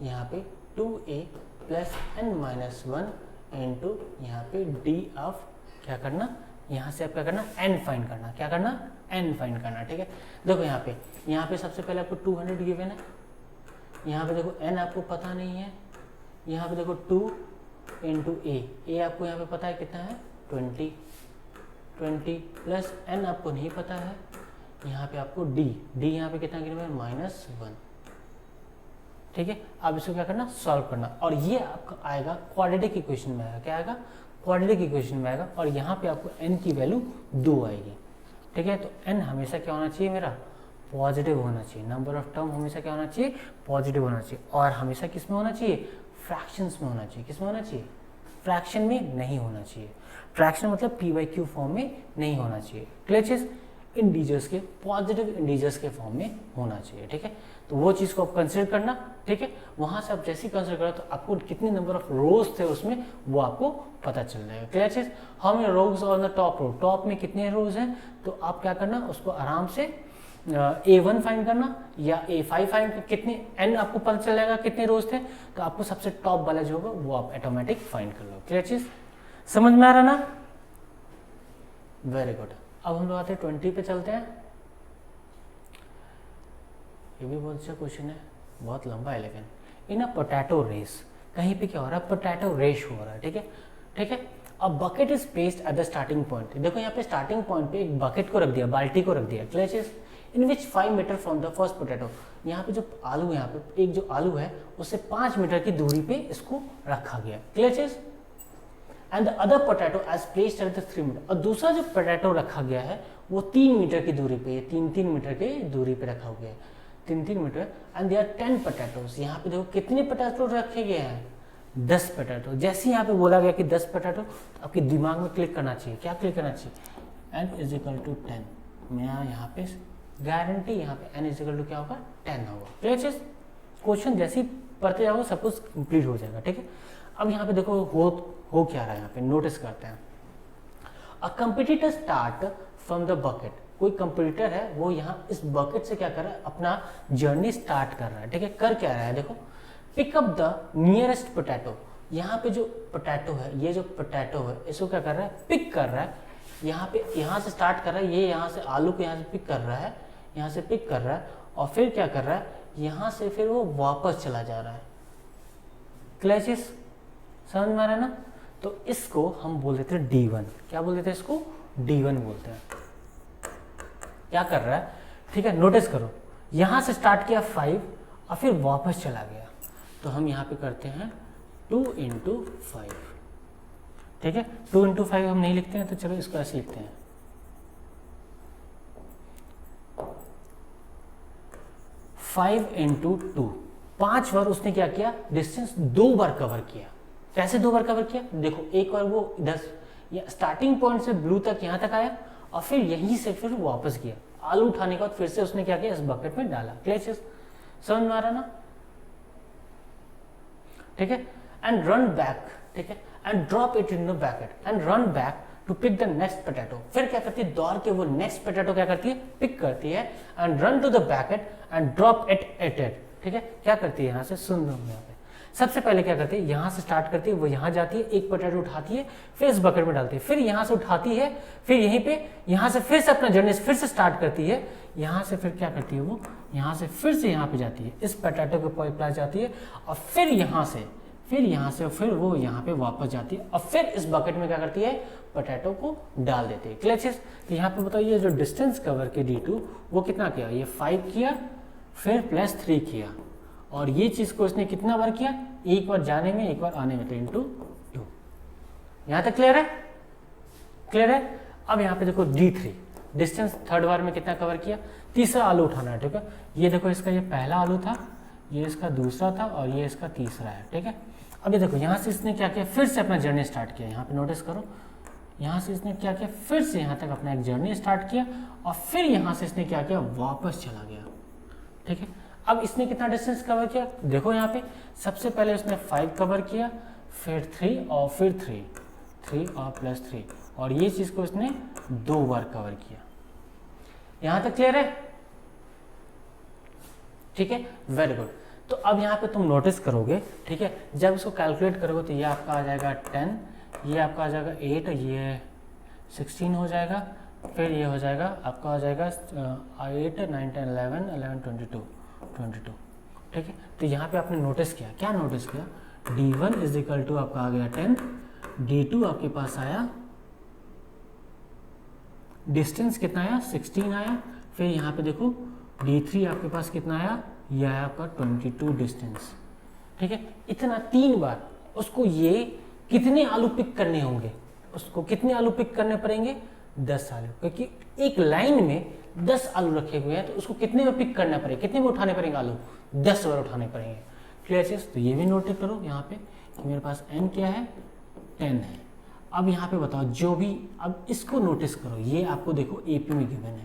यहाँ पे 2a प्लस n-1 इंटू यहाँ पे d ऑफ क्या करना, यहाँ से आप क्या करना, n फाइंड करना। क्या करना, n फाइंड करना, ठीक है। देखो यहाँ पे सबसे पहले आपको 200 गिवन है, यहाँ पे देखो n आपको पता नहीं है, यहाँ पे देखो 2 इंटू a आपको यहाँ पे पता है कितना है 20 प्लस n आपको नहीं पता है, यहाँ पे आपको d यहाँ पे कितना गिवन है -1, ठीक है। अब इसको क्या करना, सॉल्व करना, और ये आपका आएगा क्वाड्रेटिक इक्वेशन में आएगा। क्या आएगा, क्वाड्रेटिक इक्वेशन में आएगा, और यहाँ पे आपको n की वैल्यू 2 आएगी, ठीक है। तो n हमेशा क्या होना चाहिए, मेरा पॉजिटिव होना चाहिए। नंबर ऑफ टर्म हमेशा क्या होना चाहिए, पॉजिटिव होना चाहिए, और हमेशा किस में होना चाहिए, फ्रैक्शंस में होना चाहिए। किस में होना चाहिए, फ्रैक्शन में नहीं होना चाहिए। फ्रैक्शन मतलब p/q फॉर्म में नहीं होना चाहिए। क्लियर चीज, इंटीजर्स के, पॉजिटिव इंटीजर्स के फॉर्म में होना चाहिए, ठीक है। तो वो चीज़ को आप कंसिडर करना, ठीक है। वहां से आप जैसे ही कंसिडर करो तो आपको कितने नंबर ऑफ रोज थे उसमें वो आपको पता चल जाएगा। क्लियर चीज, how many rows on the top row, top में कितने रोज हैं, तो आप क्या करना, उसको आराम से A1 फाइंड करना या A5 फाइंड, कितने n आपको पता चल जाएगा कितने रोज थे, तो आपको सबसे टॉप वाला जो होगा वो आप ऑटोमेटिक फाइंड कर लो। क्लियर चीज, समझ में आ रहा ना, वेरी गुड। अब हम लोग आते हैं 20 पे चलते हैं। ये भी बहुत अच्छा क्वेश्चन है, बहुत लंबा है, लेकिन इन अ पोटैटो रेस, कहीं पे क्या हो रहा है, पोटैटो रेस हो रहा है, ठीक है, ठीक है। अब bucket is placed at the starting point. देखो यहाँ पे स्टार्टिंग पॉइंट पे एक बकेट को रख दिया, बाल्टी को रख दिया। क्लियर चीज, in which 5 metre from the first potato. यहाँ पे जो आलू है, यहाँ पे एक जो आलू है उससे 5 मीटर की दूरी पे इसको रखा गया। क्लियर चीज। And the other potato as placed at the 3 metre, और दूसरा जो पोटैटो रखा गया है वो 3 मीटर की दूरी पे, 3 मीटर की दूरी पे रखा गया है, 3 मीटर। एंड देयर 10 पोटैटोज, यहाँ पे देखो कितने पोटैटो रखे गए हैं, 10 पोटैटो। जैसे यहाँ पे बोला गया कि 10 पोटैटो, तो आपके दिमाग में क्लिक करना चाहिए, क्या क्लिक करना चाहिए, n इज इक्वल टू 10। मैं यहाँ पे गारंटी, यहाँ पे n इज इक्वल टू क्या होगा, 10 होगा। क्लियर चीज। क्वेश्चन जैसे ही पढ़ते जाओगे सब कुछ कंप्लीट हो जाएगा। ठीक है, अब यहाँ पे देखो हो क्या रहा है, यहाँ पे नोटिस करते हैं। A competitor start from the bucket, कोई कंपटीटर है वो यहाँ इस बकेट से क्या कर रहा है, अपना जर्नी स्टार्ट कर रहा है। ठीक है, कर क्या रहा है देखो, pick up the nearest potato, यहाँ पे जो पोटैटो है, ये जो पोटैटो है इसको क्या कर रहा है, पिक कर रहा है। यहाँ पे, यहाँ से स्टार्ट कर रहा है, ये यहाँ से आलू को यहाँ से पिक कर रहा है, यहाँ से पिक कर रहा है, और फिर क्या कर रहा है, यहाँ से फिर वो वापस चला जा रहा है। क्लैचेस समझ में आ रहा है ना। तो इसको हम बोल देते हैं D1। क्या बोल देते हैं इसको, D1 बोलते हैं। क्या कर रहा है, ठीक है, नोटिस करो, यहां से स्टार्ट किया 5 और फिर वापस चला गया, तो हम यहाँ पे करते हैं 2 × 5। ठीक है, 2 × 5 हम नहीं लिखते हैं, तो चलो इसको ऐसे लिखते हैं, 5 × 2। 5 बार उसने क्या किया, डिस्टेंस 2 बार कवर किया। कैसे 2 बार कवर किया, देखो एक बार वो इधर स्टार्टिंग पॉइंट से ब्लू तक यहाँ तक आया, और फिर यहीं से फिर वापस गया। आलू उठाने के बाद फिर से उसने क्या किया, इस बकेट में डाला। क्लियर, समझ में आ रहा ना। ठीक है, एंड रन बैक, ठीक है, and drop it in the bucket and run back to pick the next potato. फिर क्या करती है, दौड़ के वो नेक्स्ट पोटैटो क्या करती है, पिक करती है, and run to the bucket and drop it. ठीक है, क्या करती है, यहाँ से सुन लो, यहाँ पे सबसे पहले क्या करती है, यहाँ से स्टार्ट करती है, वो यहाँ जाती है, एक पोटैटो उठाती है, फिर इस बकेट में डालती है, फिर यहाँ से उठाती है, फिर यहीं पे यहाँ से फिर से अपना जर्नी फिर से स्टार्ट करती है, यहाँ से फिर क्या करती है, वो यहाँ से फिर से यहाँ पे जाती है, इस पोटैटो के पास जाती है, और फिर यहाँ से फिर वो यहाँ पे वापस जाती है, और फिर इस बकेट में क्या करती है, पोटैटो को डाल देती है। क्लियर चीज। तो यहाँ पे बताओ, ये जो डिस्टेंस कवर के D2 वो कितना किया, ये 5 किया, फिर +3 किया, और ये चीज को इसने कितना बार किया, एक बार जाने में, एक बार आने में, 3 × 2। यहां तक क्लियर है, क्लियर है। अब यहाँ पे देखो D3 डिस्टेंस थर्ड बार में कितना कवर किया, तीसरा आलू उठाना है। ठीक है, ये देखो इसका ये पहला आलू था, ये इसका दूसरा था, और ये इसका तीसरा है। ठीक है, अब ये देखो यहाँ से इसने क्या किया, फिर से अपना जर्नी स्टार्ट किया। यहाँ पे नोटिस करो, यहाँ से इसने क्या किया, फिर से यहाँ तक अपना एक जर्नी स्टार्ट किया, और फिर यहाँ से इसने क्या किया, वापस चला गया। ठीक है, अब इसने कितना डिस्टेंस कवर किया, देखो यहाँ पे सबसे पहले उसने 5 कवर किया, फिर 3 और फिर 3 और +3, और ये चीज को इसने 2 बार कवर किया। यहां तक क्लियर है। ठीक है, वेरी गुड। तो अब यहाँ पे तुम नोटिस करोगे, ठीक है, जब इसको कैलकुलेट करोगे तो ये आपका आ जाएगा 10, ये आपका आ जाएगा 8, ये 16 हो जाएगा, फिर ये हो जाएगा आपका आ जाएगा 8, 9, 10, 11, 22। ठीक है, तो यहाँ पे आपने नोटिस किया, क्या नोटिस किया, D1 इज इक्वल टू आपका आ गया 10, D2 आपके पास आया, डिस्टेंस कितना आया, 16 आया, फिर यहाँ पे देखो D3 आपके पास कितना आया, यह है आपका 22 डिस्टेंस। ठीक है, इतना 3 बार उसको ये कितने आलू पिक करने होंगे, उसको कितने आलू पिक करने पड़ेंगे, 10 आलू, क्योंकि एक लाइन में 10 आलू रखे हुए हैं, तो उसको कितने में पिक करना पड़ेगा, कितने में उठाने पड़ेंगे आलू, 10 बार उठाने पड़ेंगे। क्लियर चीज। तो ये भी नोट करो यहाँ पे कि मेरे पास n क्या है, 10 है। अब यहाँ पे बताओ जो भी, अब इसको नोटिस करो, ये आपको देखो AP में गिवन है,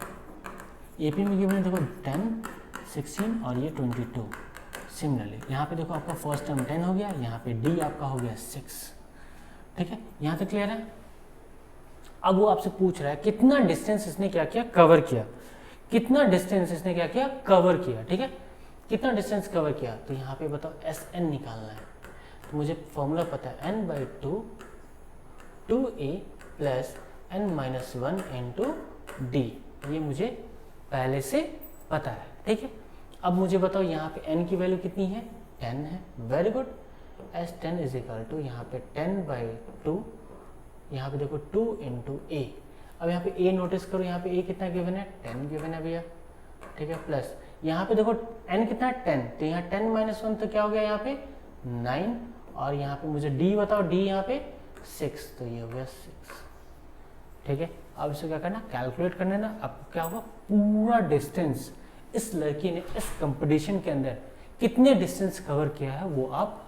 AP में गिवन है, देखो 10, 16 और ये 22। सिमिलरली यहाँ पे देखो आपका फर्स्ट टर्म 10 हो गया, यहाँ पे D आपका हो गया 6। ठीक है, यहाँ तक क्लियर है। अब वो आपसे पूछ रहा है कितना डिस्टेंस इसने क्या किया, कवर किया, कितना डिस्टेंस इसने क्या किया, कवर किया। ठीक है, कितना डिस्टेंस कवर किया, तो यहाँ पे बताओ SN निकालना है। तो मुझे फॉर्मूला पता है, n/2 2a + n-1 × d, ये मुझे पहले से पता है। ठीक है, अब मुझे बताओ यहाँ पे n की वैल्यू कितनी है, 10 है। Very good. S10 is equal to यहाँ पे 10/2, यहाँ पे देखो 2 × a। अब यहाँ पे a नोटिस करो, यहाँ पे a कितना गिवन है, 10 गिवन है भैया। ठीक है, प्लस यहाँ पे देखो n कितना है 10, तो यहाँ 10 माइनस 1 तो क्या हो गया यहाँ पे 9, और यहाँ पे मुझे d बताओ, d यहाँ पे 6, तो ये हो गया 6। ठीक है, अब इसे क्या करना, कैलकुलेट करना ना। अब क्या होगा, पूरा डिस्टेंस इस लड़की ने इस कंपटीशन के अंदर कितने डिस्टेंस कवर किया है वो आप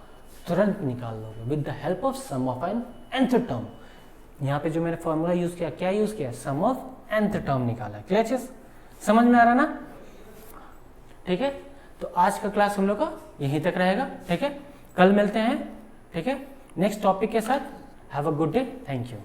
तुरंत निकाल लोगे with the help of sum of an nth term. यहाँ पे जो मैंने फॉर्मूला यूज किया, क्या यूज किया, सम ऑफ nth टर्म निकाला। क्लियर चीज, समझ में आ रहा ना? ठीक है, तो आज का क्लास हम लोग का यहीं तक रहेगा। ठीक है, कल मिलते हैं। ठीक है, नेक्स्ट टॉपिक के साथ। Have a good day, thank you.